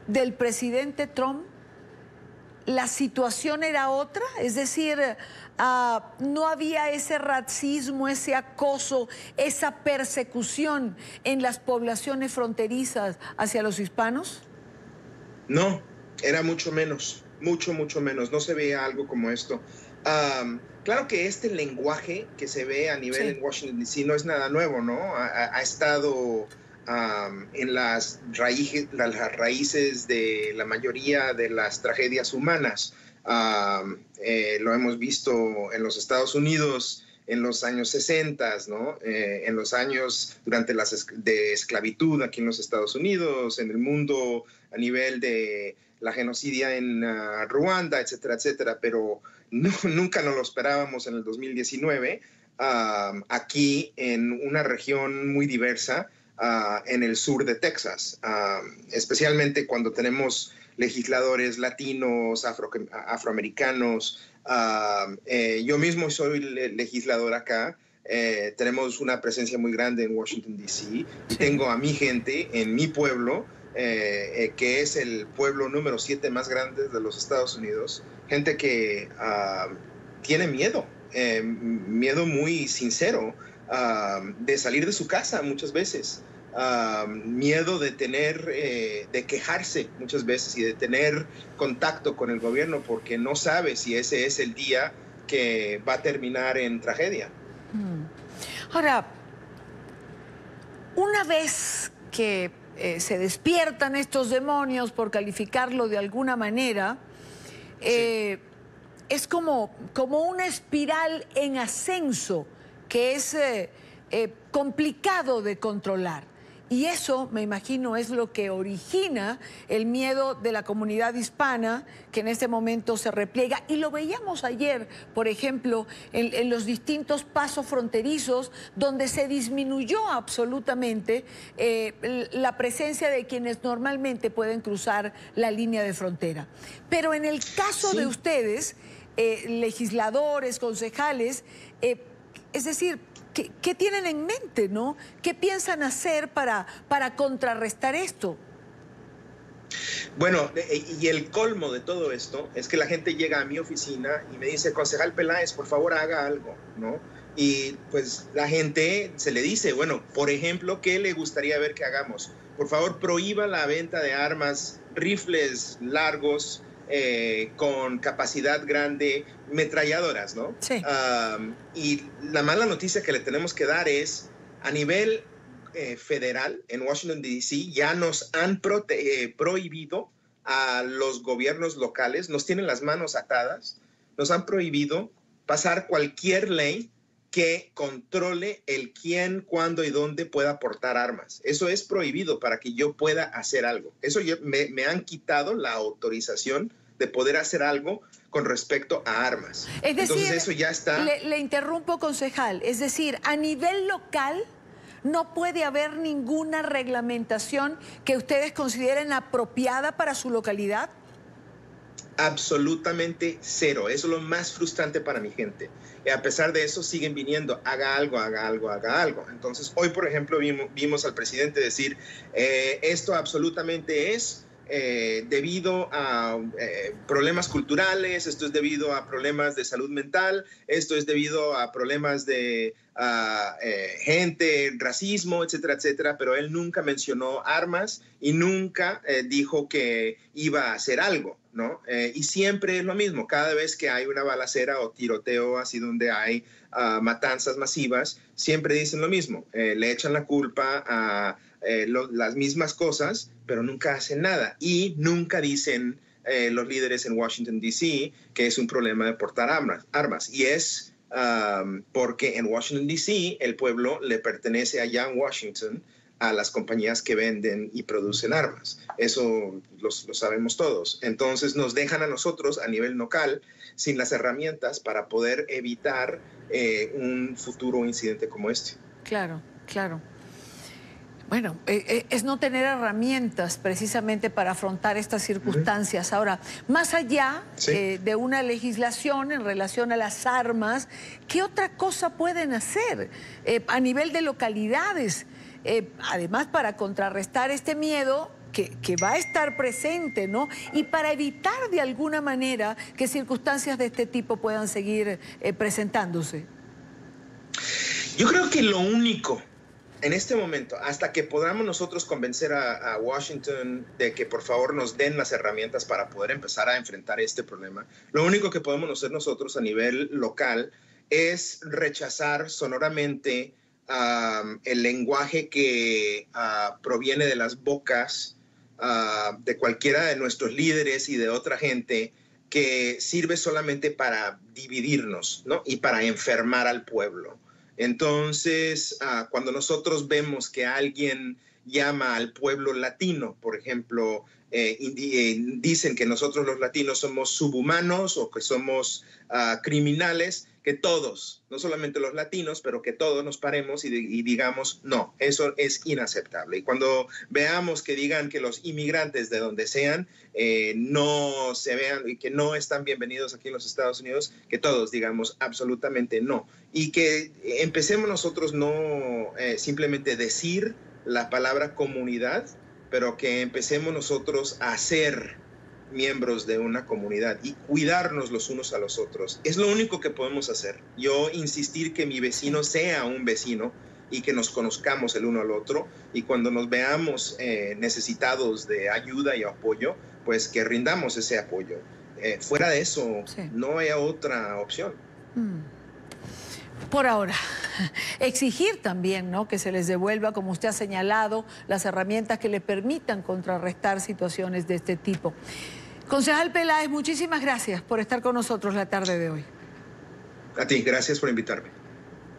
Speaker 2: del presidente Trump, ¿la situación era otra? Es decir, no había ese racismo, ese acoso, esa persecución en las poblaciones fronterizas hacia los hispanos.
Speaker 14: No, era mucho menos, mucho menos. No se veía algo como esto. Claro que este lenguaje que se ve a nivel en Washington DC no es nada nuevo, ¿no? Ha estado en las raíces de la mayoría de las tragedias humanas. Lo hemos visto en los Estados Unidos en los años 60, ¿no? En los años durante de esclavitud aquí en los Estados Unidos, en el mundo a nivel de la genocidia en Ruanda, etcétera, etcétera, pero nunca nos lo esperábamos en el 2019, aquí en una región muy diversa, en el sur de Texas, especialmente cuando tenemos legisladores latinos, afroamericanos. Yo mismo soy legislador acá. Tenemos una presencia muy grande en Washington, D.C. y tengo a mi gente en mi pueblo, que es el pueblo número 7 más grande de los Estados Unidos. Gente que tiene miedo, miedo muy sincero, de salir de su casa muchas veces. Miedo de de quejarse muchas veces y de tener contacto con el gobierno porque no sabe si ese es el día que va a terminar en tragedia.
Speaker 2: Ahora, una vez que se despiertan estos demonios, por calificarlo de alguna manera, es como una espiral en ascenso que es complicado de controlar. Y eso, me imagino, es lo que origina el miedo de la comunidad hispana, que en este momento se repliega. Y lo veíamos ayer, por ejemplo, en los distintos pasos fronterizos, donde se disminuyó absolutamente la presencia de quienes normalmente pueden cruzar la línea de frontera. Pero en el caso de ustedes, legisladores, concejales, es decir, ¿qué tienen en mente, no? ¿Qué piensan hacer para contrarrestar esto?
Speaker 14: Bueno, y el colmo de todo esto es que la gente llega a mi oficina y me dice, concejal Peláez, por favor haga algo, ¿no? Y pues la gente se le dice, bueno, por ejemplo, ¿qué le gustaría ver que hagamos? Por favor, prohíba la venta de armas, rifles largos, con capacidad grande, metralladoras, ¿no? Sí. Y la mala noticia que le tenemos que dar es, a nivel federal, en Washington, D.C., ya nos han prohibido a los gobiernos locales, nos tienen las manos atadas, nos han prohibido pasar cualquier ley que controle el quién, cuándo y dónde pueda portar armas. Eso es prohibido para que yo pueda hacer algo. Eso me han quitado la autorización de poder hacer algo con respecto a armas.
Speaker 2: Es decir,
Speaker 14: entonces eso ya está...
Speaker 2: Le interrumpo, concejal. Es decir, a nivel local no puede haber ninguna reglamentación que ustedes consideren apropiada para su localidad.
Speaker 14: Absolutamente cero. Eso es lo más frustrante para mi gente. Y a pesar de eso siguen viniendo, haga algo, haga algo, haga algo. Entonces hoy, por ejemplo, vimos al presidente decir, esto absolutamente es debido a problemas culturales, esto es debido a problemas de salud mental, esto es debido a problemas de gente, racismo, etcétera, etcétera, pero él nunca mencionó armas y nunca dijo que iba a hacer algo, ¿no? Y siempre es lo mismo, cada vez que hay una balacera o tiroteo así donde hay matanzas masivas, siempre dicen lo mismo, le echan la culpa a las mismas cosas, pero nunca hacen nada. Y nunca dicen los líderes en Washington, D.C., que es un problema de portar armas. Y es porque en Washington, D.C., el pueblo le pertenece allá en Washington a las compañías que venden y producen armas. Eso lo sabemos todos. Entonces nos dejan a nosotros a nivel local sin las herramientas para poder evitar un futuro incidente como este.
Speaker 2: Claro, claro. Bueno, es no tener herramientas precisamente para afrontar estas circunstancias. Ahora, más allá de una legislación en relación a las armas, ¿qué otra cosa pueden hacer a nivel de localidades? Además, para contrarrestar este miedo que va a estar presente, ¿no? Y para evitar de alguna manera que circunstancias de este tipo puedan seguir presentándose.
Speaker 14: Yo creo que lo único en este momento, hasta que podamos nosotros convencer a Washington de que por favor nos den las herramientas para poder empezar a enfrentar este problema, lo único que podemos hacer nosotros a nivel local es rechazar sonoramente el lenguaje que proviene de las bocas de cualquiera de nuestros líderes y de otra gente que sirve solamente para dividirnos, ¿no? Y para enfermar al pueblo. Entonces, cuando nosotros vemos que alguien llama al pueblo latino, por ejemplo, dicen que nosotros los latinos somos subhumanos o que somos criminales, que todos, no solamente los latinos, pero que todos nos paremos y digamos, no, eso es inaceptable. Y cuando veamos que digan que los inmigrantes de donde sean no se vean y que no están bienvenidos aquí en los Estados Unidos, que todos digamos absolutamente no. Y que empecemos nosotros no simplemente decir la palabra comunidad, pero que empecemos nosotros a ser miembros de una comunidad y cuidarnos los unos a los otros. Es lo único que podemos hacer. Yo insistir que mi vecino sea un vecino y que nos conozcamos el uno al otro, y cuando nos veamos necesitados de ayuda y apoyo, pues que rindamos ese apoyo. Fuera de eso, no hay otra opción.
Speaker 2: Por ahora, exigir también, ¿no?, que se les devuelva, como usted ha señalado, las herramientas que le permitan contrarrestar situaciones de este tipo. Concejal Peláez, muchísimas gracias por estar con nosotros la tarde de hoy.
Speaker 14: A ti, gracias por invitarme.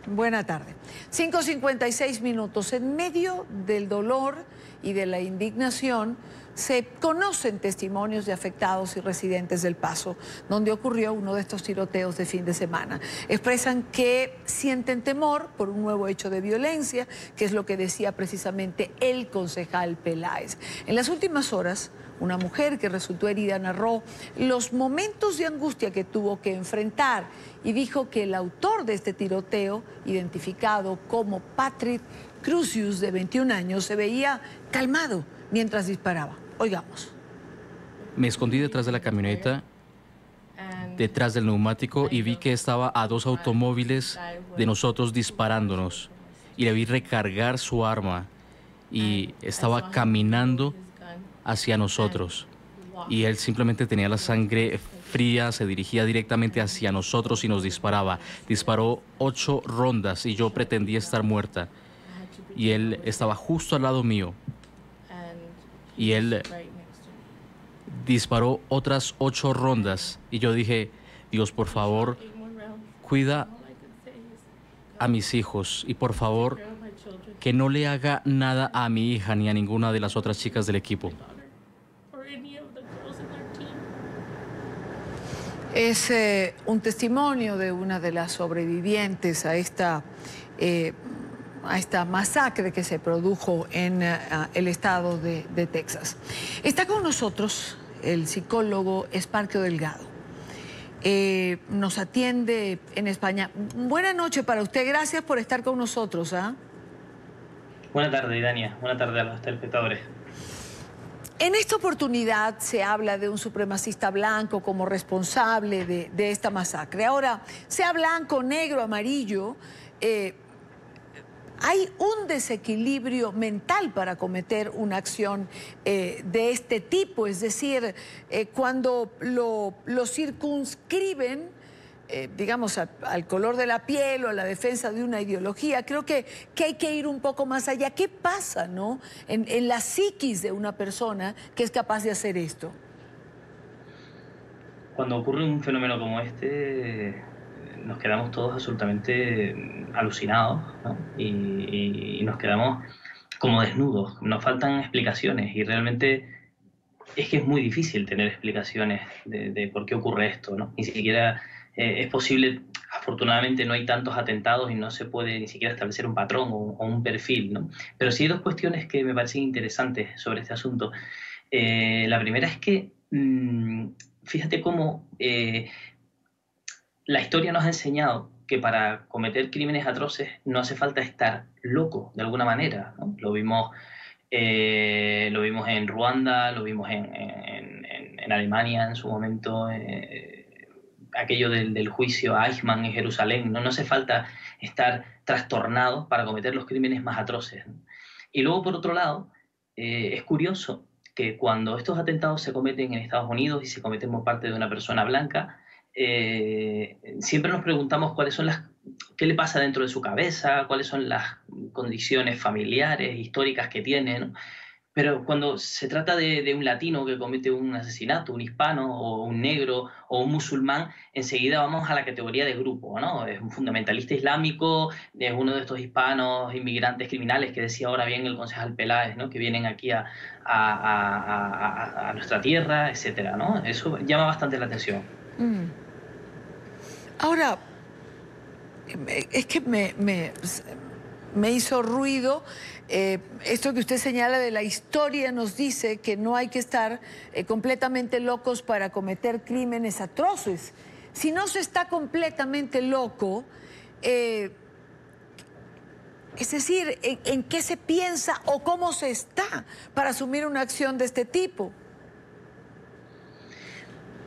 Speaker 2: Buena tarde. 5:56 minutos. En medio del dolor y de la indignación, se conocen testimonios de afectados y residentes del Paso, donde ocurrió uno de estos tiroteos de fin de semana. Expresan que sienten temor por un nuevo hecho de violencia, que es lo que decía precisamente el concejal Peláez. En las últimas horas, una mujer que resultó herida narró los momentos de angustia que tuvo que enfrentar y dijo que el autor de este tiroteo, identificado como Patrick Crucius, de 21 años, se veía calmado mientras disparaba. Oigamos.
Speaker 3: Me escondí detrás de la camioneta, detrás del neumático, y vi que estaba a 2 automóviles de nosotros disparándonos. Y le vi recargar su arma y estaba caminando hacia nosotros. Y él simplemente tenía la sangre fría, se dirigía directamente hacia nosotros y nos disparaba. Disparó 8 rondas y yo pretendía estar muerta. Y él estaba justo al lado mío. Y él disparó otras 8 rondas. Y yo dije, Dios, por favor, cuida a mis hijos. Y por favor, que no le haga nada a mi hija ni a ninguna de las otras chicas del equipo.
Speaker 2: Es un testimonio de una de las sobrevivientes a esta masacre que se produjo en el estado de Texas. Está con nosotros el psicólogo Esparcio Delgado. Nos atiende en España. Buenas noches para usted, gracias por estar con nosotros.
Speaker 15: Buenas tardes, Dania. Buenas tardes a los telespectadores.
Speaker 2: En esta oportunidad se habla de un supremacista blanco como responsable de esta masacre. Ahora, sea blanco, negro, amarillo, hay un desequilibrio mental para cometer una acción de este tipo. Es decir, cuando lo circunscriben, digamos, al color de la piel o a la defensa de una ideología, creo que hay que ir un poco más allá. ¿Qué pasa, no, en la psiquis de una persona que es capaz de hacer esto?
Speaker 15: Cuando ocurre un fenómeno como este, nos quedamos todos absolutamente alucinados, ¿no? Y nos quedamos como desnudos. Nos faltan explicaciones y realmente es que es muy difícil tener explicaciones de por qué ocurre esto, ¿no? Ni siquiera es posible. Afortunadamente no hay tantos atentados y no se puede ni siquiera establecer un patrón o un perfil, ¿no? Pero sí hay 2 cuestiones que me parecen interesantes sobre este asunto. La primera es que fíjate cómo la historia nos ha enseñado que para cometer crímenes atroces no hace falta estar loco de alguna manera, ¿no? Lo vimos en Ruanda, lo vimos en Alemania en su momento, aquello del juicio a Eichmann en Jerusalén. No hace falta estar trastornado para cometer los crímenes más atroces, ¿no? Y luego, por otro lado, es curioso que cuando estos atentados se cometen en Estados Unidos y se cometen por parte de una persona blanca, siempre nos preguntamos qué le pasa dentro de su cabeza, cuáles son las condiciones familiares, históricas que tiene, ¿no? Pero cuando se trata de un latino que comete un asesinato, un hispano o un negro o un musulmán, enseguida vamos a la categoría de grupo, ¿no? Es un fundamentalista islámico, es uno de estos hispanos inmigrantes criminales que decía ahora bien el concejal Peláez, ¿no? Que vienen aquí a nuestra tierra, etcétera, ¿no? Eso llama bastante la atención.
Speaker 2: Ahora, es que me hizo ruido esto que usted señala de la historia. Nos dice que no hay que estar completamente locos para cometer crímenes atroces. Si no se está completamente loco, es decir, ¿en qué se piensa o cómo se está para asumir una acción de este tipo?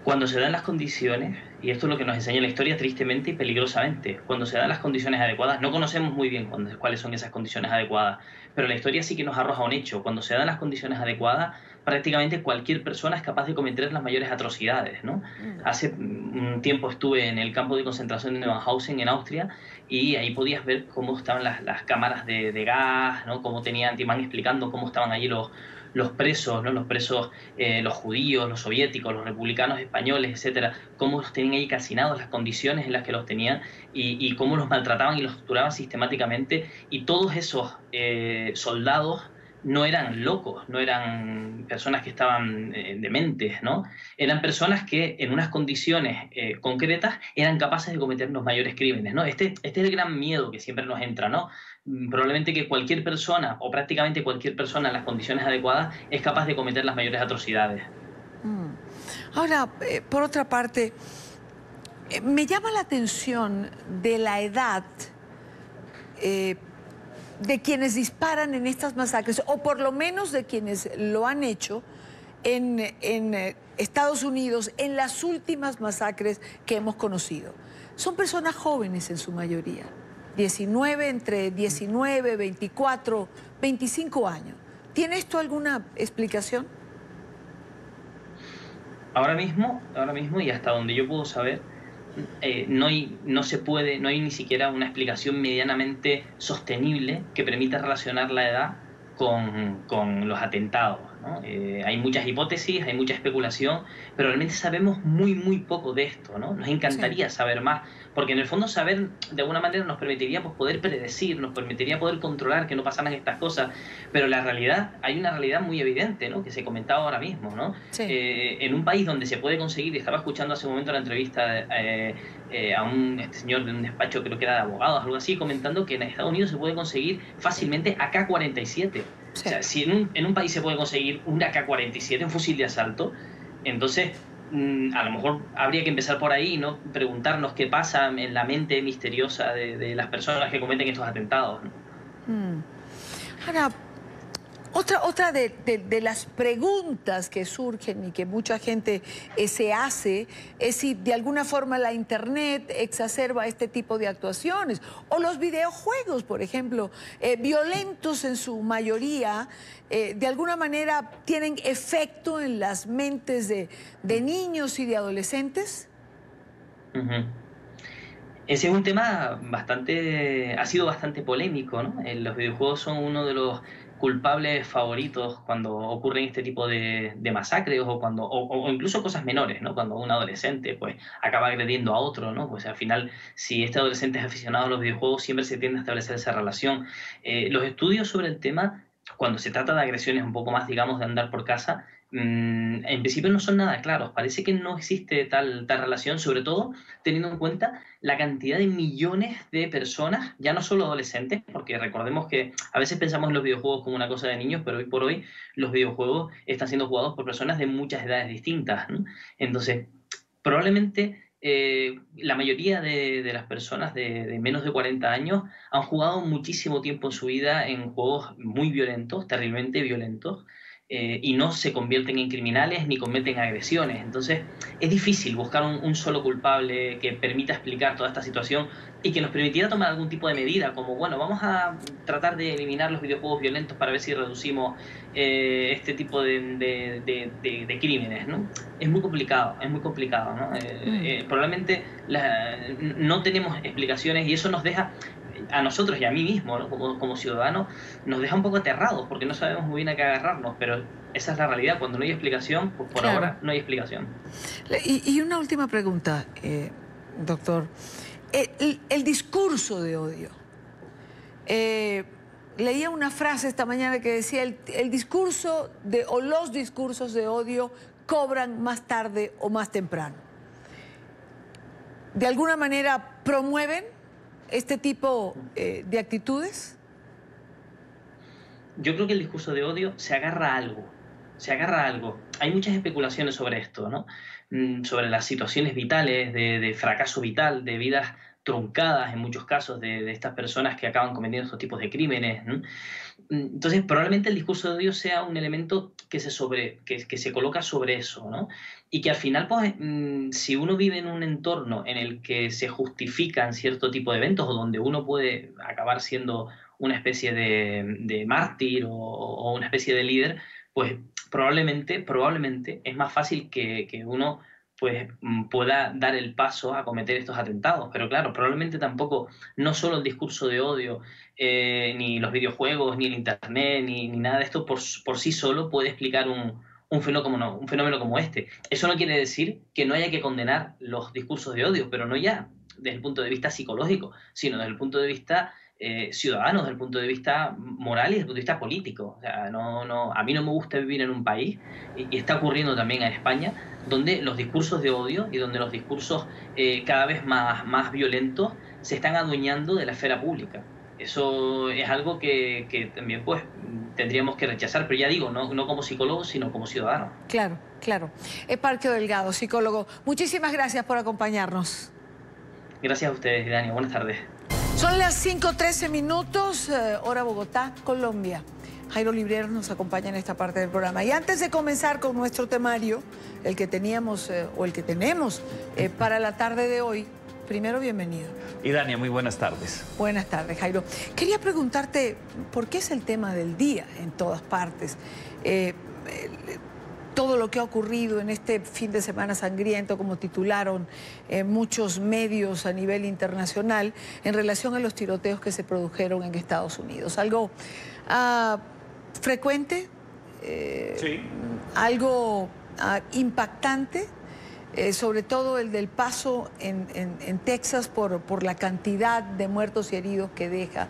Speaker 15: Cuando se dan las condiciones, y esto es lo que nos enseña la historia tristemente y peligrosamente, cuando se dan las condiciones adecuadas, no conocemos muy bien cuáles son esas condiciones adecuadas, pero la historia sí que nos arroja un hecho. Cuando se dan las condiciones adecuadas, prácticamente cualquier persona es capaz de cometer las mayores atrocidades, ¿no? Hace un tiempo estuve en el campo de concentración de Neuenhausen, en Austria, y ahí podías ver cómo estaban las cámaras de gas, ¿no? Cómo te iban explicando cómo estaban allí los presos, ¿no? Los presos, los judíos, los soviéticos, los republicanos españoles, etcétera, cómo los tenían ahí calcinados, las condiciones en las que los tenían y cómo los maltrataban y los torturaban sistemáticamente. Y todos esos soldados no eran locos, no eran personas que estaban dementes, ¿no? Eran personas que en unas condiciones concretas eran capaces de cometer los mayores crímenes, ¿no? Este es el gran miedo que siempre nos entra, ¿no? Probablemente que cualquier persona, o prácticamente cualquier persona en las condiciones adecuadas, es capaz de cometer las mayores atrocidades.
Speaker 2: Ahora, por otra parte, me llama la atención de la edad de quienes disparan en estas masacres, o por lo menos de quienes lo han hecho en Estados Unidos en las últimas masacres que hemos conocido. Son personas jóvenes en su mayoría, entre 19, 24, 25 años. ¿Tiene esto alguna explicación?
Speaker 15: Ahora mismo, y hasta donde yo puedo saber, no hay ni siquiera una explicación medianamente sostenible que permita relacionar la edad con los atentados, ¿no? Hay muchas hipótesis, hay mucha especulación, pero realmente sabemos muy poco de esto, ¿no? Nos encantaría saber más, porque en el fondo saber de alguna manera nos permitiría pues, poder predecir, nos permitiría poder controlar que no pasaran estas cosas, pero la realidad, hay una realidad muy evidente, ¿no? Que se comentaba ahora mismo, ¿no? Sí. En un país donde se puede conseguir, estaba escuchando hace un momento la entrevista a un señor de un despacho, creo que era de abogados, algo así, comentando que en Estados Unidos se puede conseguir fácilmente AK-47. Sí. O sea, si en un país se puede conseguir un AK-47, un fusil de asalto, entonces a lo mejor habría que empezar por ahí, ¿no? Preguntarnos qué pasa en la mente misteriosa de las personas que cometen estos atentados, ¿no?
Speaker 2: Ahora, otra de las preguntas que surgen y que mucha gente se hace es si de alguna forma la Internet exacerba este tipo de actuaciones, o los videojuegos, por ejemplo, violentos en su mayoría, de alguna manera tienen efecto en las mentes de niños y de adolescentes.
Speaker 15: Ese es un tema ha sido bastante polémico, ¿no? Los videojuegos son uno de los culpables favoritos cuando ocurren este tipo de masacres o incluso cosas menores, ¿no? Cuando un adolescente pues acaba agrediendo a otro, ¿no? Pues al final, si este adolescente es aficionado a los videojuegos, siempre se tiende a establecer esa relación. Los estudios sobre el tema, cuando se trata de agresiones un poco más, digamos, de andar por casa, en principio no son nada claros. Parece que no existe tal relación, sobre todo teniendo en cuenta la cantidad de millones de personas, ya no solo adolescentes, porque recordemos que a veces pensamos en los videojuegos como una cosa de niños, pero hoy por hoy los videojuegos están siendo jugados por personas de muchas edades distintas, ¿no? Entonces, probablemente la mayoría de las personas de menos de 40 años han jugado muchísimo tiempo en su vida en juegos muy violentos, terriblemente violentos, y no se convierten en criminales ni cometen agresiones. Entonces es difícil buscar un solo culpable que permita explicar toda esta situación y que nos permitiera tomar algún tipo de medida, como bueno, vamos a tratar de eliminar los videojuegos violentos para ver si reducimos este tipo de crímenes, ¿no? Es muy complicado, ¿no? Probablemente no tenemos explicaciones y eso nos deja a nosotros y a mí mismo, ¿no? como ciudadanos, nos deja un poco aterrados porque no sabemos muy bien a qué agarrarnos, pero esa es la realidad. Cuando no hay explicación, pues por ahora no hay explicación.
Speaker 2: Y una última pregunta, doctor. El discurso de odio. Leía una frase esta mañana que decía el discurso o los discursos de odio cobran más tarde o más temprano. ¿De alguna manera promueven este tipo de actitudes?
Speaker 15: Yo creo que el discurso de odio se agarra a algo. Hay muchas especulaciones sobre esto, ¿no? Sobre las situaciones vitales, de fracaso vital, de vidas truncadas en muchos casos de estas personas que acaban cometiendo estos tipos de crímenes, ¿no? Entonces, probablemente el discurso de odio sea un elemento que se coloca sobre eso, ¿no? Y que al final, pues, si uno vive en un entorno en el que se justifican cierto tipo de eventos o donde uno puede acabar siendo una especie de mártir o una especie de líder, pues probablemente es más fácil que uno pues pueda dar el paso a cometer estos atentados. Pero claro, probablemente tampoco, no solo el discurso de odio, ni los videojuegos, ni el internet, ni nada de esto por sí solo puede explicar un fenómeno como este. Eso no quiere decir que no haya que condenar los discursos de odio, pero no ya desde el punto de vista psicológico, sino desde el punto de vista ciudadano, desde el punto de vista moral y desde el punto de vista político. O sea, a mí no me gusta vivir en un país, y está ocurriendo también en España, donde los discursos de odio y donde los discursos cada vez más violentos se están adueñando de la esfera pública. Eso es algo que también pues tendríamos que rechazar, pero ya digo, no como psicólogo, sino como ciudadano.
Speaker 2: Claro, claro. Parque Delgado, psicólogo, muchísimas gracias por acompañarnos.
Speaker 15: Gracias a ustedes, Dani. Buenas tardes.
Speaker 2: Son las 5:13 minutos, hora Bogotá, Colombia. Jairo Libreros nos acompaña en esta parte del programa. Y antes de comenzar con nuestro temario, el que teníamos o el que tenemos para la tarde de hoy, primero, bienvenido.
Speaker 16: Y Dania, muy buenas tardes.
Speaker 2: Buenas tardes, Jairo. Quería preguntarte, ¿por qué es el tema del día en todas partes? Todo lo que ha ocurrido en este fin de semana sangriento, como titularon muchos medios a nivel internacional, en relación a los tiroteos que se produjeron en Estados Unidos. Algo frecuente,
Speaker 16: sí.
Speaker 2: Algo impactante, sobre todo el del paso en Texas por la cantidad de muertos y heridos que deja.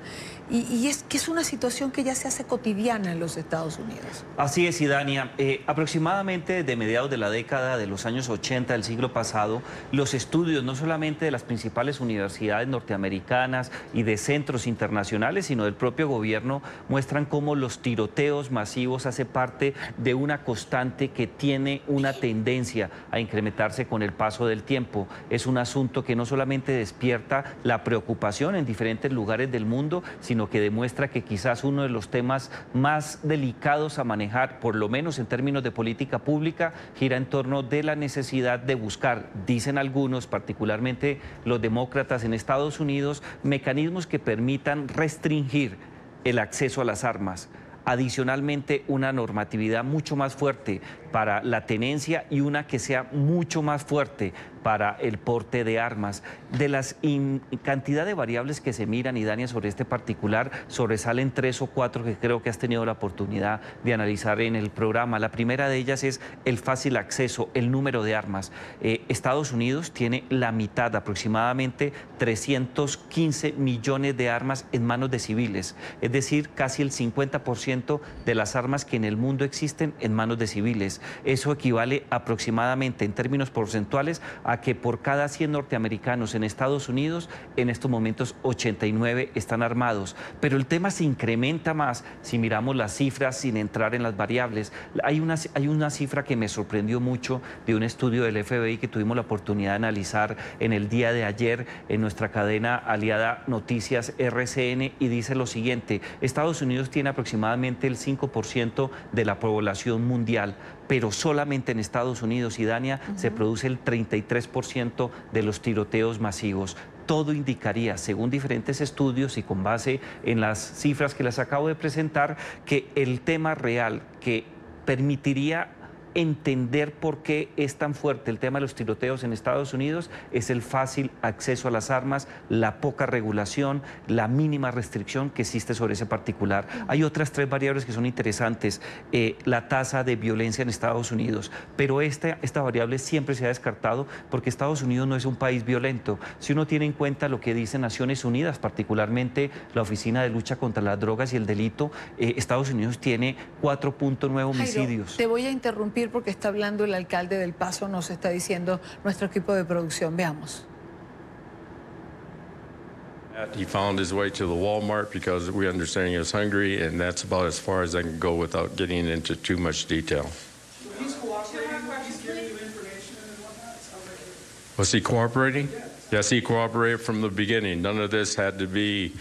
Speaker 2: Y es que es una situación que ya se hace cotidiana en los Estados Unidos.
Speaker 16: Así es, Idania. Aproximadamente de mediados de la década de los años 80 del siglo pasado, los estudios no solamente de las principales universidades norteamericanas y de centros internacionales, sino del propio gobierno, muestran cómo los tiroteos masivos hacen parte de una constante que tiene una tendencia a incrementarse con el paso del tiempo. Es un asunto que no solamente despierta la preocupación en diferentes lugares del mundo, sino que demuestra que quizás uno de los temas más delicados a manejar, por lo menos en términos de política pública, gira en torno de la necesidad de buscar, dicen algunos, particularmente los demócratas en Estados Unidos, mecanismos que permitan restringir el acceso a las armas. Adicionalmente, una normatividad mucho más fuerte para la tenencia y una que sea mucho más fuerte para el porte de armas. De las cantidad de variables que se miran, y Dania, sobre este particular, sobresalen 3 o 4 que creo que has tenido la oportunidad de analizar en el programa. La primera de ellas es el fácil acceso, el número de armas. Estados Unidos tiene la mitad, aproximadamente 315 millones de armas en manos de civiles, es decir, casi el 50% de las armas que en el mundo existen en manos de civiles. Eso equivale aproximadamente, en términos porcentuales, a que por cada 100 norteamericanos en Estados Unidos, en estos momentos 89 están armados. Pero el tema se incrementa más si miramos las cifras sin entrar en las variables. Hay una cifra que me sorprendió mucho de un estudio del FBI que tuvimos la oportunidad de analizar en el día de ayer en nuestra cadena aliada Noticias RCN, y dice lo siguiente: Estados Unidos tiene aproximadamente el 5% de la población mundial, pero solamente en Estados Unidos, y Dania, se produce el 33% de los tiroteos masivos. Todo indicaría, según diferentes estudios y con base en las cifras que les acabo de presentar, que el tema real que permitiría entender por qué es tan fuerte el tema de los tiroteos en Estados Unidos es el fácil acceso a las armas, la poca regulación, la mínima restricción que existe sobre ese particular. Hay otras 3 variables que son interesantes. La tasa de violencia en Estados Unidos, pero esta variable siempre se ha descartado porque Estados Unidos no es un país violento. Si uno tiene en cuenta lo que dice Naciones Unidas, particularmente la Oficina de Lucha contra las Drogas y el Delito, Estados Unidos tiene 4.9 homicidios.
Speaker 2: Jairo, te voy a interrumpir porque está hablando el alcalde del Paso, nos está diciendo nuestro equipo de producción. Veamos.
Speaker 17: He found his way to the Walmart because we understand he was hungry, and that's about as far as I can go without getting into too much detail. Was he cooperating? Yes, he cooperated from the beginning. None of this had to be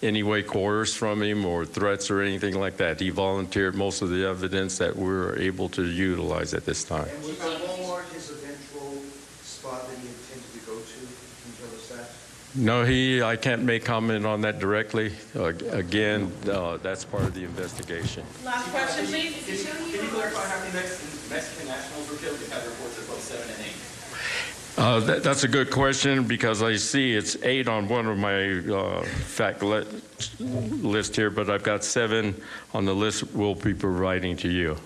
Speaker 17: any way coerced from him or threats or anything like that. He volunteered most of the evidence that we were able to utilize at this time.
Speaker 18: And was Walmart his eventual spot that he intended to go to? Can you tell us that?
Speaker 17: No, I can't make comment on that directly. Again, that's part of the investigation.
Speaker 19: Last question, please.
Speaker 20: Can you clarify how many Mexican nationals were killed? We've had reports of both 7 and 8.
Speaker 17: That's a good question because I see it's 8 on one of my fact list here, but I've got 7 on the list we'll be providing to you.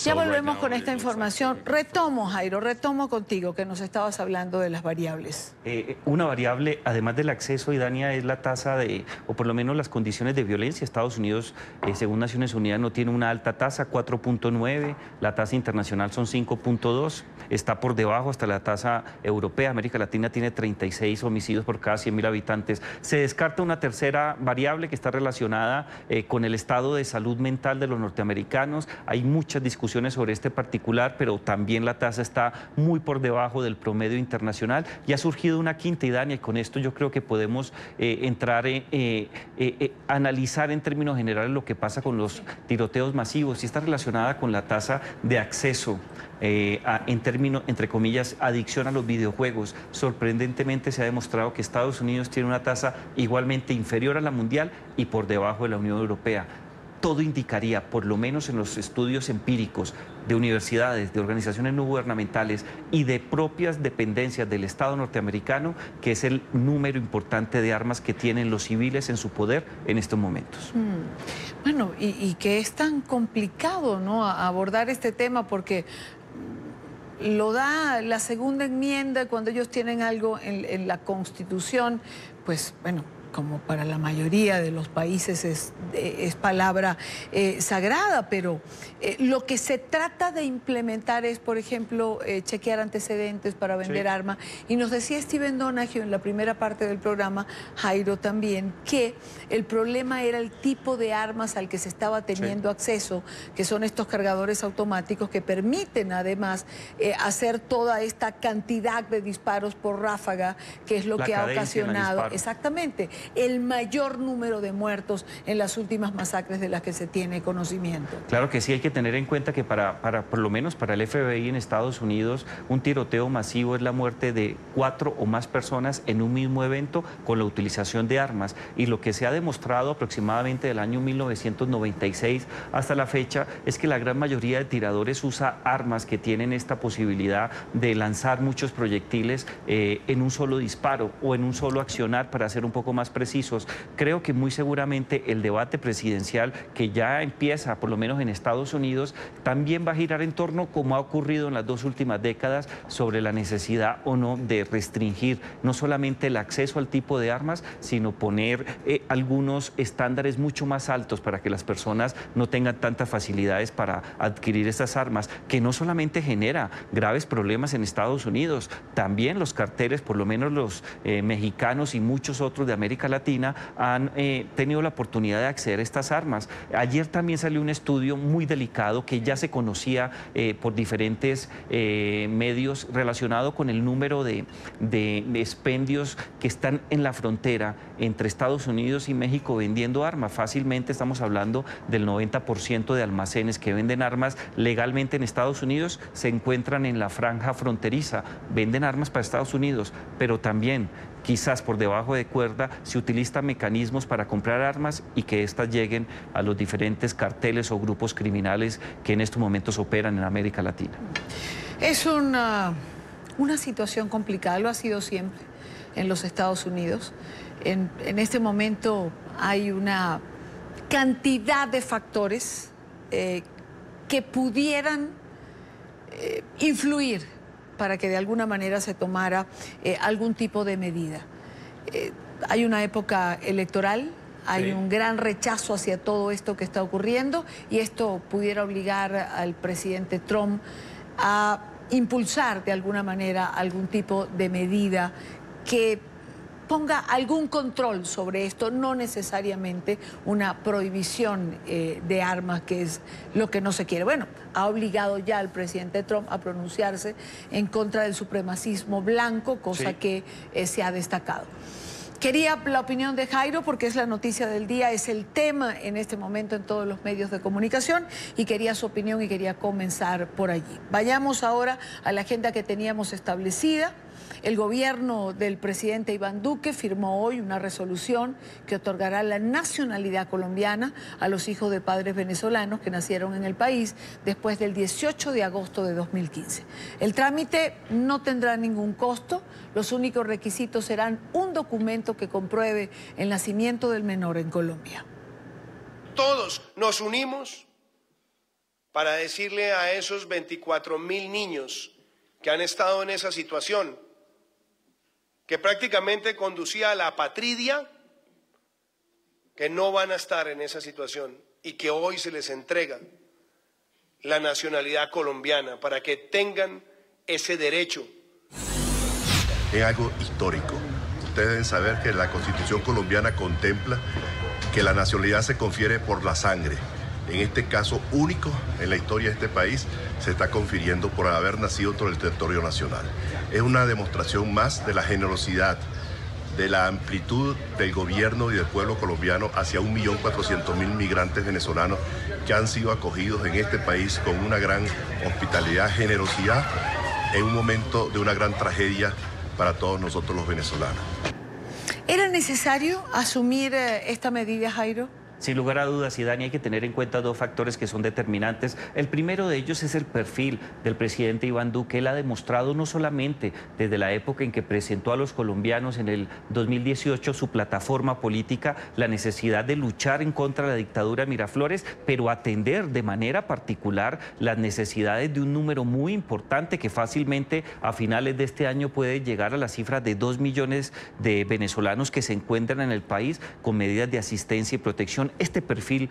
Speaker 2: Ya volvemos con esta información. Retomo, Jairo, retomo contigo, que nos estabas hablando de las variables.
Speaker 16: Una variable, además del acceso, Idania, es la tasa de, o por lo menos las condiciones de violencia. Estados Unidos, según Naciones Unidas, no tiene una alta tasa, 4.9, la tasa internacional son 5.2, está por debajo hasta la tasa europea. América Latina tiene 36 homicidios por cada 100.000 habitantes. Se descarta una tercera variable que está relacionada con el estado de salud mental de los norteamericanos. Hay muchas discusiones sobre este particular, pero también la tasa está muy por debajo del promedio internacional y ha surgido una quinta, Idania, y con esto yo creo que podemos entrar analizar en términos generales lo que pasa con los tiroteos masivos y está relacionada con la tasa de acceso en términos, entre comillas, adicción a los videojuegos. Sorprendentemente se ha demostrado que Estados Unidos tiene una tasa igualmente inferior a la mundial y por debajo de la Unión Europea. Todo indicaría, por lo menos en los estudios empíricos de universidades, de organizaciones no gubernamentales y de propias dependencias del Estado norteamericano, que es el número importante de armas que tienen los civiles en su poder en estos momentos.
Speaker 2: Bueno, y que es tan complicado, ¿no?, abordar este tema porque lo da la segunda enmienda cuando ellos tienen algo en la Constitución, pues bueno, como para la mayoría de los países es palabra sagrada, pero lo que se trata de implementar es, por ejemplo, chequear antecedentes para vender armas. Y nos decía Steven Donoghue en la primera parte del programa, Jairo también, que el problema era el tipo de armas al que se estaba teniendo acceso, que son estos cargadores automáticos que permiten además hacer toda esta cantidad de disparos por ráfaga, que es lo que ha ocasionado exactamente el mayor número de muertos en las últimas masacres de las que se tiene conocimiento.
Speaker 16: Claro que sí, hay que tener en cuenta que por lo menos para el FBI en Estados Unidos, un tiroteo masivo es la muerte de 4 o más personas en un mismo evento con la utilización de armas. Y lo que se ha demostrado aproximadamente del año 1996 hasta la fecha es que la gran mayoría de tiradores usa armas que tienen esta posibilidad de lanzar muchos proyectiles en un solo disparo o en un solo accionar, para ser un poco más precisos. Creo que muy seguramente el debate presidencial que ya empieza, por lo menos en Estados Unidos, también va a girar en torno, como ha ocurrido en las 2 últimas décadas, sobre la necesidad o no de restringir no solamente el acceso al tipo de armas, sino poner algunos estándares mucho más altos para que las personas no tengan tantas facilidades para adquirir estas armas, que no solamente genera graves problemas en Estados Unidos, también los carteles, por lo menos los mexicanos y muchos otros de América Latina, han tenido la oportunidad de acceder a estas armas. Ayer también salió un estudio muy delicado que ya se conocía por diferentes medios relacionado con el número de expendios que están en la frontera entre Estados Unidos y México vendiendo armas. Fácilmente estamos hablando del 90% de almacenes que venden armas legalmente en Estados Unidos se encuentran en la franja fronteriza. Venden armas para Estados Unidos, pero también quizás por debajo de cuerda se utilizan mecanismos para comprar armas y que éstas lleguen a los diferentes carteles o grupos criminales que en estos momentos operan en América Latina.
Speaker 2: Es una situación complicada, lo ha sido siempre en los Estados Unidos. En este momento hay una cantidad de factores que pudieran influir para que de alguna manera se tomara algún tipo de medida. Hay una época electoral, hay un gran rechazo hacia todo esto que está ocurriendo y esto pudiera obligar al presidente Trump a impulsar de alguna manera algún tipo de medida que ponga algún control sobre esto, no necesariamente una prohibición de armas, que es lo que no se quiere. Bueno, ha obligado ya al presidente Trump a pronunciarse en contra del supremacismo blanco, cosa que se ha destacado. Quería la opinión de Jairo porque es la noticia del día, es el tema en este momento en todos los medios de comunicación y quería su opinión y quería comenzar por allí. Vayamos ahora a la agenda que teníamos establecida. El gobierno del presidente Iván Duque firmó hoy una resolución que otorgará la nacionalidad colombiana a los hijos de padres venezolanos que nacieron en el país después del 18 de agosto de 2015. El trámite no tendrá ningún costo, los únicos requisitos serán un documento que compruebe el nacimiento del menor en Colombia.
Speaker 19: Todos nos unimos para decirle a esos 24.000 niños que han estado en esa situación, que prácticamente conducía a la apatridia, que no van a estar en esa situación y que hoy se les entrega la nacionalidad colombiana para que tengan ese derecho.
Speaker 20: Es algo histórico. Ustedes deben saber que la Constitución colombiana contempla que la nacionalidad se confiere por la sangre. En este caso único en la historia de este país se está confiriendo por haber nacido dentro del territorio nacional. Es una demostración más de la generosidad, de la amplitud del gobierno y del pueblo colombiano hacia 1.400.000 migrantes venezolanos que han sido acogidos en este país con una gran hospitalidad, generosidad, en un momento de una gran tragedia para todos nosotros los venezolanos.
Speaker 2: ¿Era necesario asumir esta medida, Jairo?
Speaker 16: Sin lugar a dudas, y Dani, hay que tener en cuenta dos factores que son determinantes. El primero de ellos es el perfil del presidente Iván Duque. Él ha demostrado no solamente desde la época en que presentó a los colombianos en el 2018 su plataforma política, la necesidad de luchar en contra de la dictadura de Miraflores, pero atender de manera particular las necesidades de un número muy importante que fácilmente a finales de este año puede llegar a la cifra de 2 millones de venezolanos que se encuentran en el país con medidas de asistencia y protección. Este perfil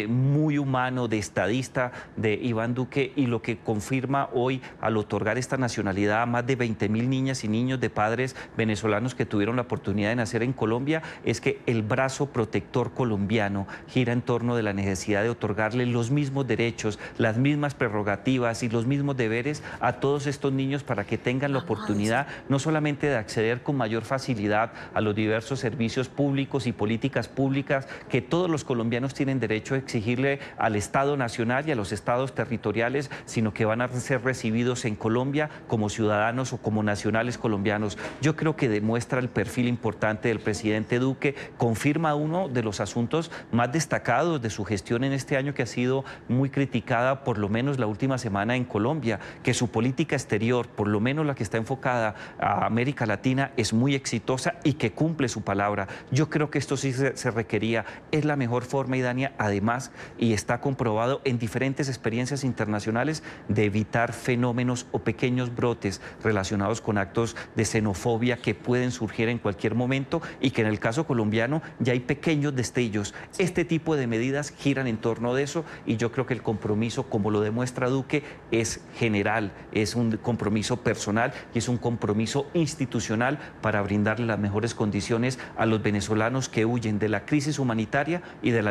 Speaker 16: muy humano de estadista de Iván Duque, y lo que confirma hoy al otorgar esta nacionalidad a más de 20.000 niñas y niños de padres venezolanos que tuvieron la oportunidad de nacer en Colombia, es que el brazo protector colombiano gira en torno de la necesidad de otorgarle los mismos derechos, las mismas prerrogativas y los mismos deberes a todos estos niños para que tengan la oportunidad no solamente de acceder con mayor facilidad a los diversos servicios públicos y políticas públicas que todos los colombianos tienen derecho a exigirle al Estado Nacional y a los estados territoriales, sino que van a ser recibidos en Colombia como ciudadanos o como nacionales colombianos. Yo creo que demuestra el perfil importante del presidente Duque, confirma uno de los asuntos más destacados de su gestión en este año, que ha sido muy criticada, por lo menos la última semana en Colombia, que su política exterior, por lo menos la que está enfocada a América Latina, es muy exitosa y que cumple su palabra. Yo creo que esto sí se requería, es la mejor forma, Idania, además, y está comprobado en diferentes experiencias internacionales, de evitar fenómenos o pequeños brotes relacionados con actos de xenofobia que pueden surgir en cualquier momento y que en el caso colombiano ya hay pequeños destellos. Este tipo de medidas giran en torno de eso, y yo creo que el compromiso, como lo demuestra Duque, es general, es un compromiso personal y es un compromiso institucional para brindarle las mejores condiciones a los venezolanos que huyen de la crisis humanitaria y de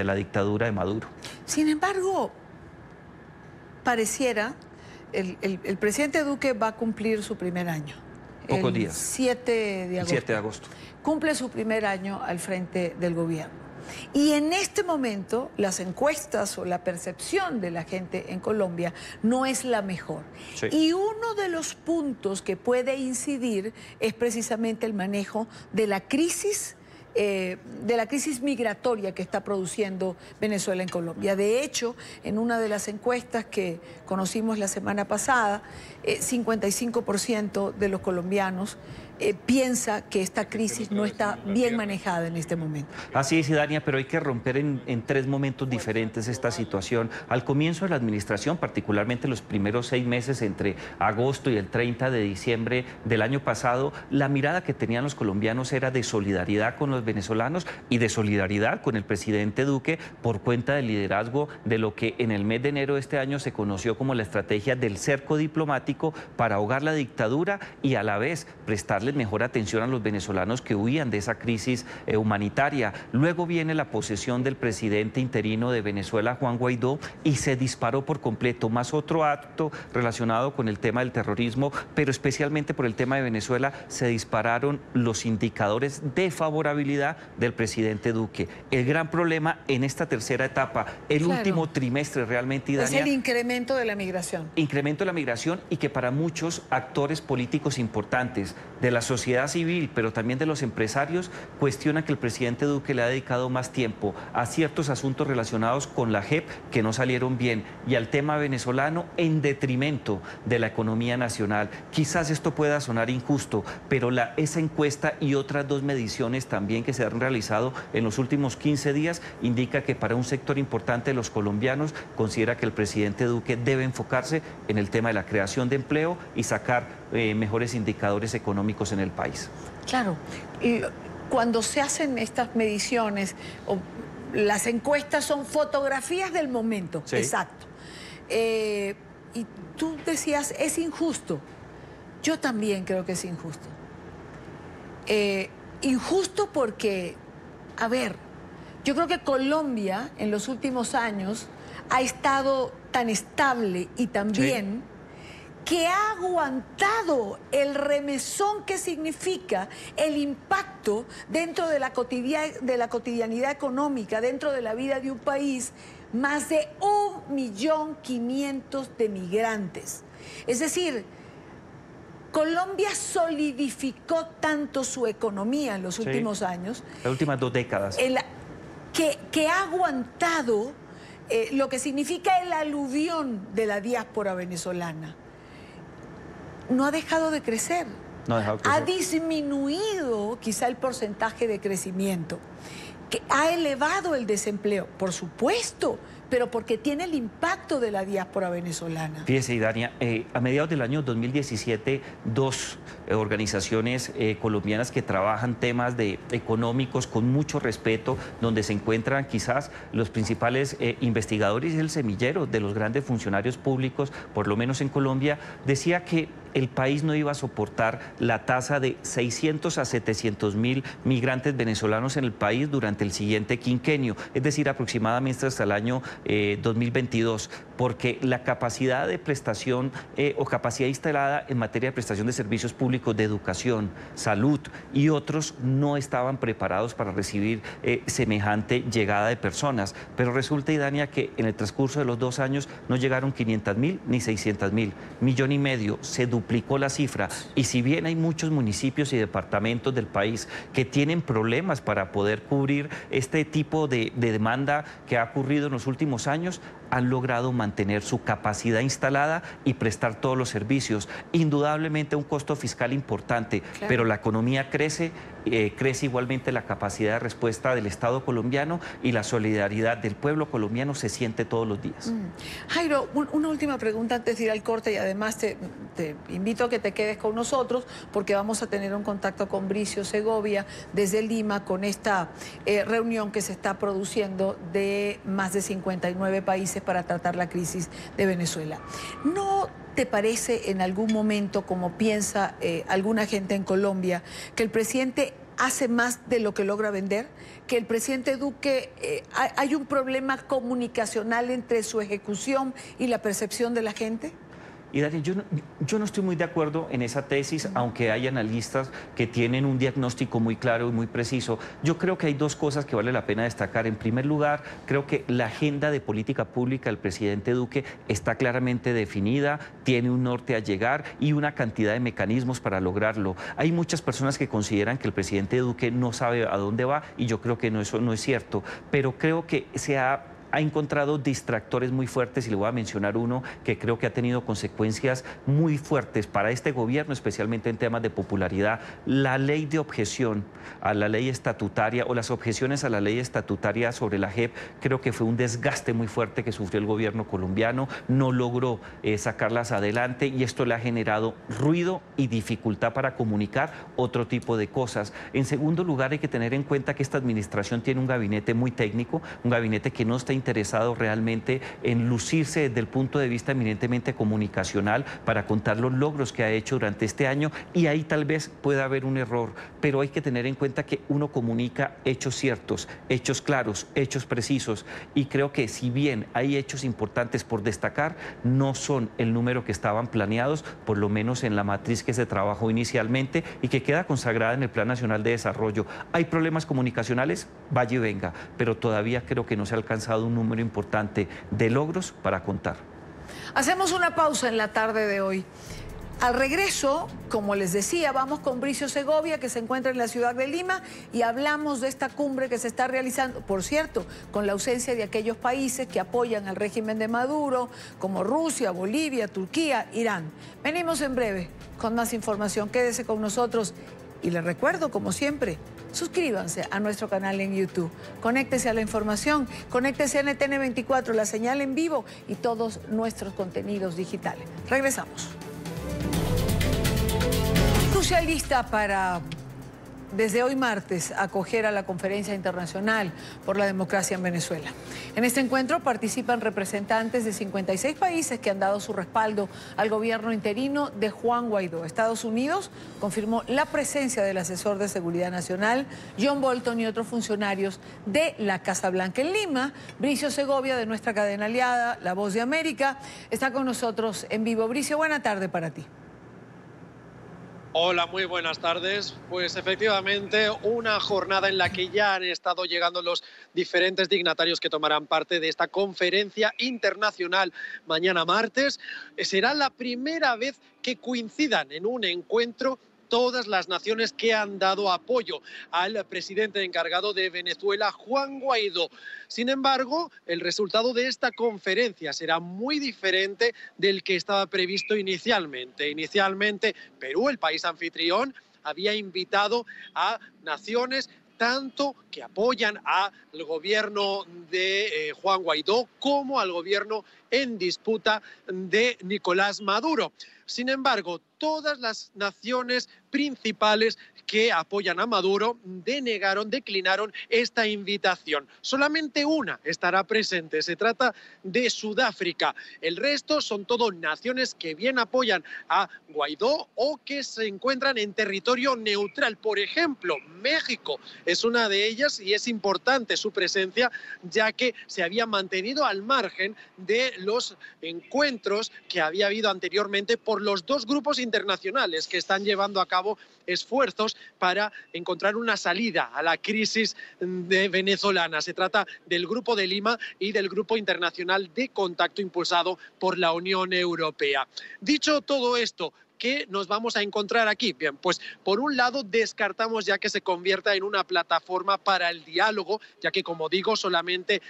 Speaker 16: la dictadura de Maduro.
Speaker 2: Sin embargo, pareciera, el presidente Duque va a cumplir su primer año.
Speaker 16: Pocos días.
Speaker 2: 7 de agosto.
Speaker 16: El 7 de agosto.
Speaker 2: Cumple su primer año al frente del gobierno. Y en este momento las encuestas o la percepción de la gente en Colombia no es la mejor. Sí. Y uno de los puntos que puede incidir es precisamente el manejo de la crisis migratoria que está produciendo Venezuela en Colombia. De hecho, en una de las encuestas que conocimos la semana pasada, 55% de los colombianos piensa que esta crisis no está bien manejada en este momento.
Speaker 16: Así es, Idania, pero hay que romper en 3 momentos diferentes esta situación. Al comienzo de la administración, particularmente los primeros 6 meses entre agosto y el 30 de diciembre del año pasado, la mirada que tenían los colombianos era de solidaridad con los venezolanos y de solidaridad con el presidente Duque por cuenta del liderazgo de lo que en el mes de enero de este año se conoció como la estrategia del cerco diplomático para ahogar la dictadura y a la vez prestar darles mejor atención a los venezolanos que huían de esa crisis humanitaria. Luego viene la posesión del presidente interino de Venezuela, Juan Guaidó, y se disparó por completo, más otro acto relacionado con el tema del terrorismo, pero especialmente por el tema de Venezuela, se dispararon los indicadores de favorabilidad del presidente Duque. El gran problema en esta tercera etapa, el último trimestre realmente, Idania,
Speaker 2: es el incremento de la migración.
Speaker 16: Incremento de la migración, y que para muchos actores políticos importantes de la sociedad civil, pero también de los empresarios, cuestionan que el presidente Duque le ha dedicado más tiempo a ciertos asuntos relacionados con la JEP que no salieron bien y al tema venezolano en detrimento de la economía nacional. Quizás esto pueda sonar injusto, pero esa encuesta y otras dos mediciones también que se han realizado en los últimos 15 días indica que para un sector importante de los colombianos considera que el presidente Duque debe enfocarse en el tema de la creación de empleo y sacar mejores indicadores económicos en el país.
Speaker 2: Claro, y cuando se hacen estas mediciones, las encuestas son fotografías del momento, ¿sí? Exacto. Y tú decías, es injusto. Yo también creo que es injusto. Injusto porque, a ver, yo creo que Colombia en los últimos años ha estado tan estable y tan bien que ha aguantado el remesón que significa el impacto dentro de la cotidianidad económica, dentro de la vida de un país, más de 1.500.000 de migrantes. Es decir, Colombia solidificó tanto su economía en los últimos años.
Speaker 16: Las últimas 2 décadas.
Speaker 2: Que ha aguantado lo que significa el aluvión de la diáspora venezolana. No ha dejado de crecer.
Speaker 16: No ha dejado de crecer.
Speaker 2: Ha disminuido quizá el porcentaje de crecimiento. Que ha elevado el desempleo, por supuesto, pero porque tiene el impacto de la diáspora venezolana.
Speaker 16: Fíjese, Idania, a mediados del año 2017, 2 organizaciones colombianas que trabajan temas económicos con mucho respeto, donde se encuentran quizás los principales investigadores y el semillero de los grandes funcionarios públicos, por lo menos en Colombia, decía que el país no iba a soportar la tasa de 600 a 700.000 migrantes venezolanos en el país durante el siguiente quinquenio, es decir, aproximadamente hasta el año 2022, porque la capacidad de prestación o capacidad instalada en materia de prestación de servicios públicos de educación, salud y otros no estaban preparados para recibir semejante llegada de personas. Pero resulta, Idania, que en el transcurso de los 2 años no llegaron 500.000 ni 600.000, 1,5 millones, se duplicó la cifra. Y si bien hay muchos municipios y departamentos del país que tienen problemas para poder cubrir este tipo de demanda que ha ocurrido en los últimos años, han logrado mantener su capacidad instalada y prestar todos los servicios. Indudablemente un costo fiscal importante, claro, pero la economía crece, crece igualmente la capacidad de respuesta del Estado colombiano y la solidaridad del pueblo colombiano se siente todos los días.
Speaker 2: Jairo, una última pregunta antes de ir al corte y además te invito a que te quedes con nosotros porque vamos a tener un contacto con Bricio Segovia desde Lima con esta reunión que se está produciendo de más de 59 países para tratar la crisis de Venezuela. ¿No te parece en algún momento, como piensa alguna gente en Colombia, que el presidente hace más de lo que logra vender? Que el presidente Duque, hay un problema comunicacional entre su ejecución y la percepción de la gente?
Speaker 16: Y Daniel, yo no estoy muy de acuerdo en esa tesis, aunque hay analistas que tienen un diagnóstico muy claro y muy preciso. Yo creo que hay 2 cosas que vale la pena destacar. En primer lugar, creo que la agenda de política pública del presidente Duque está claramente definida, tiene un norte a llegar y una cantidad de mecanismos para lograrlo. Hay muchas personas que consideran que el presidente Duque no sabe a dónde va y yo creo que eso no es cierto, pero creo que se ha encontrado distractores muy fuertes y le voy a mencionar uno que creo que ha tenido consecuencias muy fuertes para este gobierno, especialmente en temas de popularidad. La ley de objeción a la ley estatutaria o las objeciones a la ley estatutaria sobre la JEP creo que fue un desgaste muy fuerte que sufrió el gobierno colombiano, no logró sacarlas adelante y esto le ha generado ruido y dificultad para comunicar otro tipo de cosas. En segundo lugar, hay que tener en cuenta que esta administración tiene un gabinete muy técnico, un gabinete que no está interesado realmente en lucirse desde el punto de vista eminentemente comunicacional para contar los logros que ha hecho durante este año, y ahí tal vez pueda haber un error, pero hay que tener en cuenta que uno comunica hechos ciertos, hechos claros, hechos precisos, y creo que si bien hay hechos importantes por destacar, no son el número que estaban planeados, por lo menos en la matriz que se trabajó inicialmente y que queda consagrada en el Plan Nacional de Desarrollo. Hay problemas comunicacionales, vaya y venga, pero todavía creo que no se ha alcanzado un número importante de logros para contar.
Speaker 2: Hacemos una pausa en la tarde de hoy. Al regreso, como les decía, vamos con Bricio Segovia, que se encuentra en la ciudad de Lima, y hablamos de esta cumbre que se está realizando, por cierto, con la ausencia de aquellos países que apoyan al régimen de Maduro, como Rusia, Bolivia, Turquía, Irán. Venimos en breve con más información. Quédese con nosotros y les recuerdo, como siempre, suscríbanse a nuestro canal en YouTube. Conéctese a la información, conéctese a NTN 24, la señal en vivo y todos nuestros contenidos digitales. Regresamos. Rusia lista para, desde hoy martes, acoger a la Conferencia Internacional por la Democracia en Venezuela. En este encuentro participan representantes de 56 países que han dado su respaldo al gobierno interino de Juan Guaidó. Estados Unidos confirmó la presencia del asesor de Seguridad Nacional, John Bolton, y otros funcionarios de la Casa Blanca. En Lima, Bricio Segovia, de nuestra cadena aliada, La Voz de América, está con nosotros en vivo. Bricio, buena tarde para ti.
Speaker 21: Hola, muy buenas tardes. Pues efectivamente, una jornada en la que ya han estado llegando los diferentes dignatarios que tomarán parte de esta conferencia internacional mañana martes. Será la primera vez que coincidan en un encuentro todas las naciones que han dado apoyo al presidente encargado de Venezuela, Juan Guaidó. Sin embargo, el resultado de esta conferencia será muy diferente del que estaba previsto inicialmente. Inicialmente, Perú, el país anfitrión, había invitado a naciones tanto que apoyan al gobierno de Juan Guaidó como al gobierno en disputa de Nicolás Maduro. Sin embargo, todas las naciones principales que apoyan a Maduro declinaron esta invitación. Solamente una estará presente, se trata de Sudáfrica. El resto son todo naciones que bien apoyan a Guaidó o que se encuentran en territorio neutral. Por ejemplo, México es una de ellas y es importante su presencia, ya que se había mantenido al margen de los encuentros que había habido anteriormente por los dos grupos internacionales que están llevando a cabo esfuerzos para encontrar una salida a la crisis venezolana. Se trata del Grupo de Lima y del Grupo Internacional de Contacto impulsado por la Unión Europea. Dicho todo esto, ¿qué nos vamos a encontrar aquí? Bien, pues por un lado descartamos ya que se convierta en una plataforma para el diálogo, ya que, como digo, solamente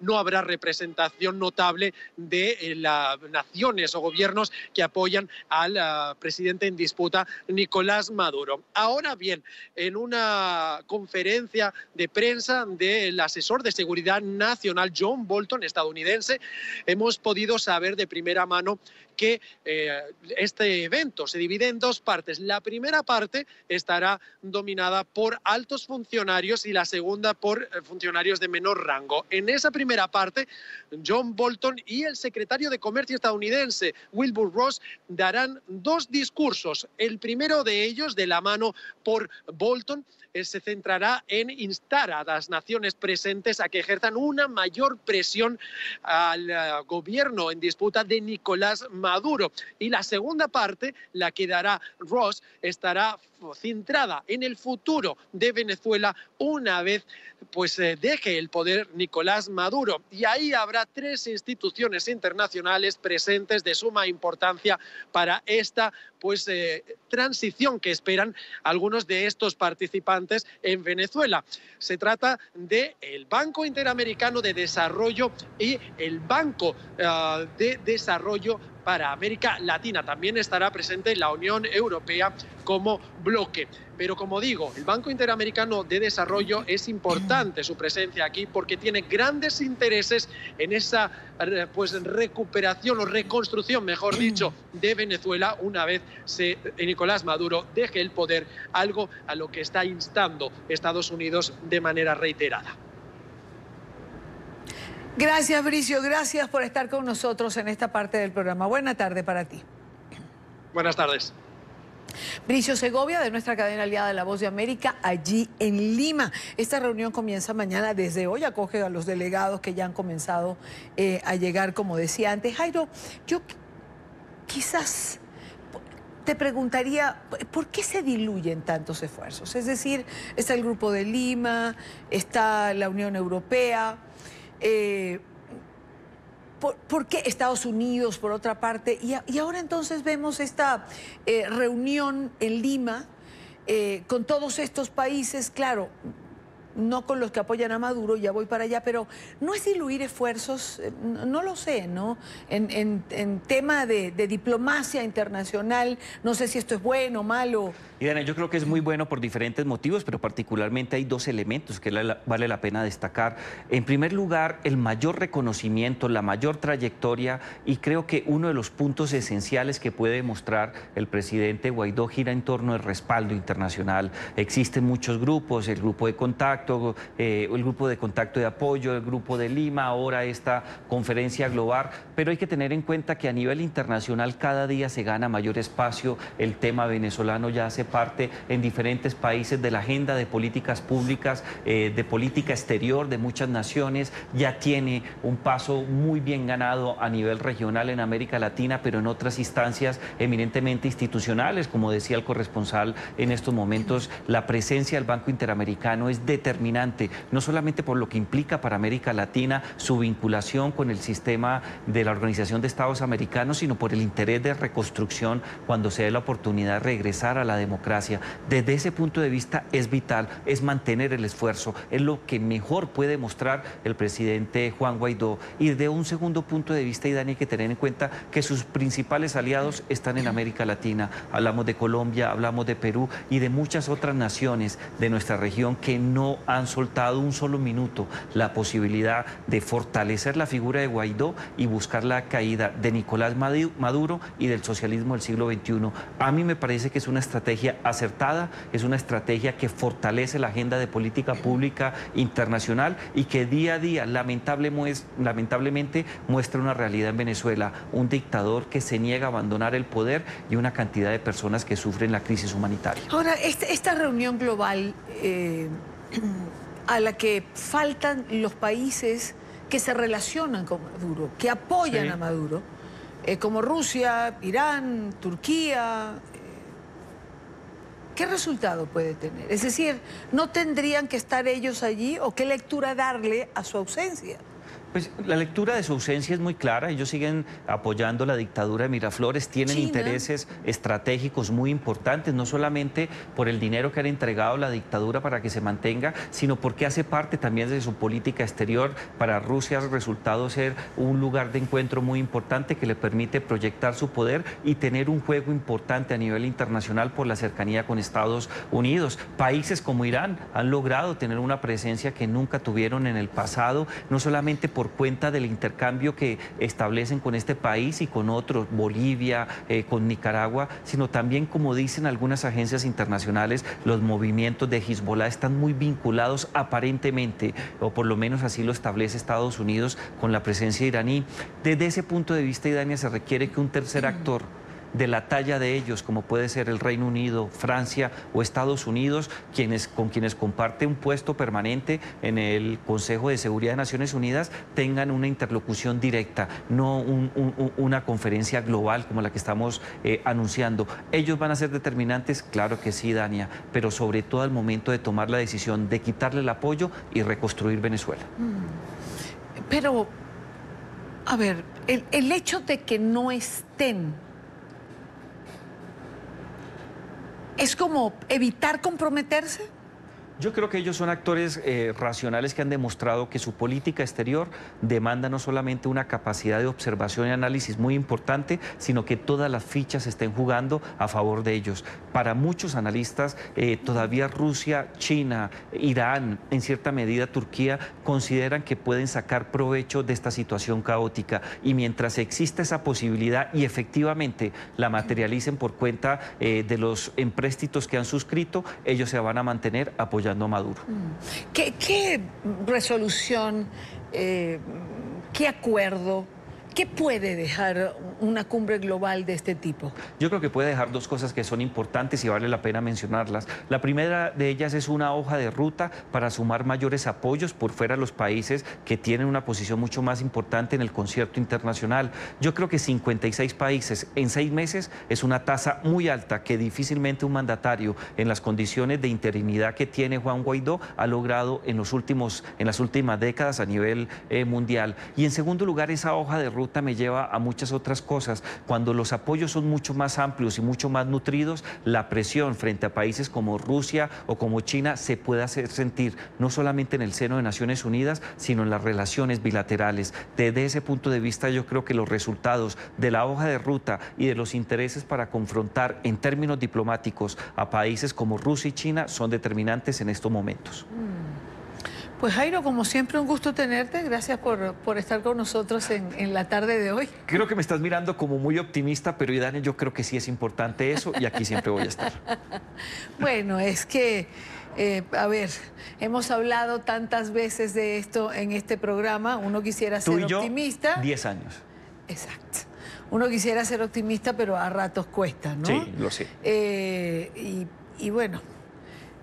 Speaker 21: no habrá representación notable de las naciones o gobiernos que apoyan al presidente en disputa, Nicolás Maduro. Ahora bien, en una conferencia de prensa del asesor de Seguridad Nacional, John Bolton, estadounidense, hemos podido saber de primera mano que este evento se divide en dos partes. La primera parte estará dominada por altos funcionarios y la segunda por funcionarios de menor rango. En esa primera parte, John Bolton y el secretario de Comercio estadounidense, Wilbur Ross, darán dos discursos. El primero de ellos, de la mano por Bolton, se centrará en instar a las naciones presentes a que ejerzan una mayor presión al gobierno en disputa de Nicolás Maduro. Y la segunda parte, la que dará Ross, estará centrada en el futuro de Venezuela una vez deje el poder Nicolás Maduro. Y ahí habrá tres instituciones internacionales presentes de suma importancia para esta transición que esperan algunos de estos participantes en Venezuela. Se trata del Banco Interamericano de Desarrollo y el Banco de Desarrollo para América Latina. También estará presente la Unión Europea como bloque. Pero, como digo, el Banco Interamericano de Desarrollo es importante su presencia aquí porque tiene grandes intereses en esa recuperación o reconstrucción, mejor dicho, de Venezuela una vez Nicolás Maduro deje el poder, algo a lo que está instando Estados Unidos de manera reiterada.
Speaker 2: Gracias, Bricio. Gracias por estar con nosotros en esta parte del programa. Buena tarde para ti.
Speaker 21: Buenas tardes.
Speaker 2: Bricio Segovia, de nuestra cadena aliada La Voz de América, allí en Lima. Esta reunión comienza mañana. Desde hoy acoge a los delegados que ya han comenzado a llegar, como decía antes. Jairo, yo quizás te preguntaría, ¿por qué se diluyen tantos esfuerzos? Es decir, está el Grupo de Lima, está la Unión Europea, ¿por qué Estados Unidos, por otra parte? Y ahora entonces vemos esta reunión en Lima con todos estos países, claro, no con los que apoyan a Maduro, ya voy para allá, pero ¿no es diluir esfuerzos? No lo sé, ¿no? En tema de diplomacia internacional, no sé si esto es bueno o malo.
Speaker 16: Y Dana, yo creo que es muy bueno por diferentes motivos, pero particularmente hay dos elementos que vale la pena destacar. En primer lugar, el mayor reconocimiento, la mayor trayectoria, y creo que uno de los puntos esenciales que puede mostrar el presidente Guaidó gira en torno al respaldo internacional. Existen muchos grupos, el grupo de contacto, el grupo de contacto de apoyo, el grupo de Lima, ahora esta conferencia global, pero hay que tener en cuenta que a nivel internacional cada día se gana mayor espacio, el tema venezolano ya hace parte en diferentes países de la agenda de políticas públicas, de política exterior de muchas naciones, ya tiene un paso muy bien ganado a nivel regional en América Latina, pero en otras instancias eminentemente institucionales, como decía el corresponsal en estos momentos, la presencia del Banco Interamericano es determinante, no solamente por lo que implica para América Latina su vinculación con el sistema de la Organización de Estados Americanos, sino por el interés de reconstrucción cuando se dé la oportunidad de regresar a la democracia. Desde ese punto de vista es vital, es mantener el esfuerzo, es lo que mejor puede mostrar el presidente Juan Guaidó. Y de un segundo punto de vista, Idani, hay que tener en cuenta que sus principales aliados están en América Latina. Hablamos de Colombia, hablamos de Perú y de muchas otras naciones de nuestra región que no han soltado un solo minuto la posibilidad de fortalecer la figura de Guaidó y buscar la caída de Nicolás Maduro y del socialismo del siglo XXI. A mí me parece que es una estrategia acertada, es una estrategia que fortalece la agenda de política pública internacional y que día a día lamentablemente muestra una realidad en Venezuela, un dictador que se niega a abandonar el poder y una cantidad de personas que sufren la crisis humanitaria.
Speaker 2: Ahora, esta reunión global a la que faltan los países que se relacionan con Maduro, que apoyan a Maduro, como Rusia, Irán, Turquía, ¿qué resultado puede tener? Es decir, ¿no tendrían que estar ellos allí o qué lectura darle a su ausencia?
Speaker 16: Pues la lectura de su ausencia es muy clara. Ellos siguen apoyando la dictadura de Miraflores, tienen intereses estratégicos muy importantes, no solamente por el dinero que han entregado la dictadura para que se mantenga, sino porque hace parte también de su política exterior. Para Rusia ha resultado ser un lugar de encuentro muy importante que le permite proyectar su poder y tener un juego importante a nivel internacional por la cercanía con Estados Unidos. Países como Irán han logrado tener una presencia que nunca tuvieron en el pasado, no solamente por cuenta del intercambio que establecen con este país y con otros, Bolivia, con Nicaragua, sino también, como dicen algunas agencias internacionales, los movimientos de Hezbollah están muy vinculados aparentemente, o por lo menos así lo establece Estados Unidos, con la presencia iraní. Desde ese punto de vista, Idania, se requiere que un tercer actor de la talla de ellos, como puede ser el Reino Unido, Francia o Estados Unidos, con quienes comparte un puesto permanente en el Consejo de Seguridad de Naciones Unidas, tengan una interlocución directa, no una conferencia global como la que estamos anunciando. ¿Ellos van a ser determinantes? Claro que sí, Dania, pero sobre todo al momento de tomar la decisión de quitarle el apoyo y reconstruir Venezuela.
Speaker 2: Pero, a ver, el hecho de que no estén ¿es como evitar comprometerse?
Speaker 16: Yo creo que ellos son actores racionales que han demostrado que su política exterior demanda no solamente una capacidad de observación y análisis muy importante, sino que todas las fichas estén jugando a favor de ellos. Para muchos analistas, todavía Rusia, China, Irán, en cierta medida Turquía, consideran que pueden sacar provecho de esta situación caótica. Y mientras exista esa posibilidad y efectivamente la materialicen por cuenta de los empréstitos que han suscrito, ellos se van a mantener apoyando a Maduro.
Speaker 2: ¿Qué resolución ¿Qué acuerdo? ¿Qué puede dejar una cumbre global de este tipo?
Speaker 16: Yo creo que puede dejar dos cosas que son importantes y vale la pena mencionarlas. La primera de ellas es una hoja de ruta para sumar mayores apoyos por fuera de los países que tienen una posición mucho más importante en el concierto internacional. Yo creo que 56 países en 6 meses es una tasa muy alta que difícilmente un mandatario en las condiciones de interinidad que tiene Juan Guaidó ha logrado en las últimas décadas a nivel mundial. Y en segundo lugar, esa hoja de ruta me lleva a muchas otras cosas. Cuando los apoyos son mucho más amplios y mucho más nutridos, la presión frente a países como Rusia o como China se puede hacer sentir no solamente en el seno de Naciones Unidas, sino en las relaciones bilaterales. Desde ese punto de vista, yo creo que los resultados de la hoja de ruta y de los intereses para confrontar en términos diplomáticos a países como Rusia y China son determinantes en estos momentos.
Speaker 2: Pues Jairo, como siempre, un gusto tenerte. Gracias por estar con nosotros en la tarde de hoy.
Speaker 16: Creo que me estás mirando como muy optimista, pero Idania, yo creo que sí es importante eso y aquí siempre voy a estar.
Speaker 2: Bueno, es que, a ver, hemos hablado tantas veces de esto en este programa. Uno quisiera ser optimista.
Speaker 16: 10 años.
Speaker 2: Exacto. Uno quisiera ser optimista, pero a ratos cuesta, ¿no?
Speaker 16: Sí, lo sé.
Speaker 2: Y bueno...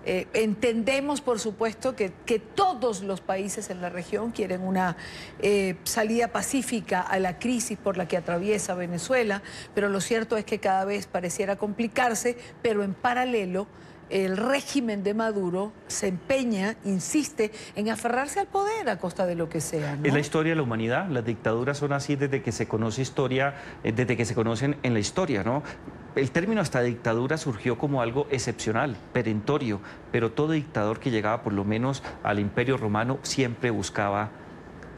Speaker 2: entendemos, por supuesto, que todos los países en la región quieren una salida pacífica a la crisis por la que atraviesa Venezuela, pero lo cierto es que cada vez pareciera complicarse, pero en paralelo el régimen de Maduro se empeña, insiste en aferrarse al poder a costa de lo que sea, ¿no?
Speaker 16: Es la historia de la humanidad. Las dictaduras son así desde que se conoce historia, desde que se conocen en la historia, ¿no? El término hasta dictadura surgió como algo excepcional, perentorio, pero todo dictador que llegaba por lo menos al Imperio Romano siempre buscaba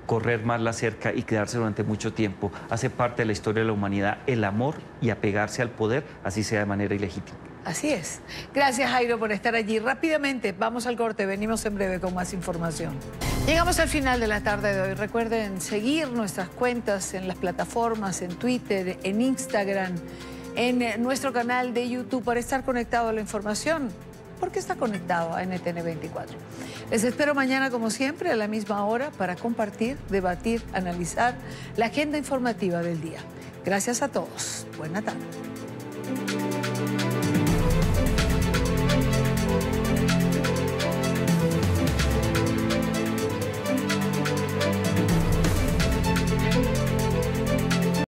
Speaker 16: correr más la cerca y quedarse durante mucho tiempo. Hace parte de la historia de la humanidad el amor y apegarse al poder, así sea de manera ilegítima.
Speaker 2: Así es. Gracias, Jairo, por estar allí. Rápidamente, vamos al corte. Venimos en breve con más información. Llegamos al final de la tarde de hoy. Recuerden seguir nuestras cuentas en las plataformas, en Twitter, en Instagram, en nuestro canal de YouTube para estar conectado a la información, porque está conectado a NTN 24. Les espero mañana, como siempre, a la misma hora para compartir, debatir, analizar la agenda informativa del día. Gracias a todos. Buena tarde.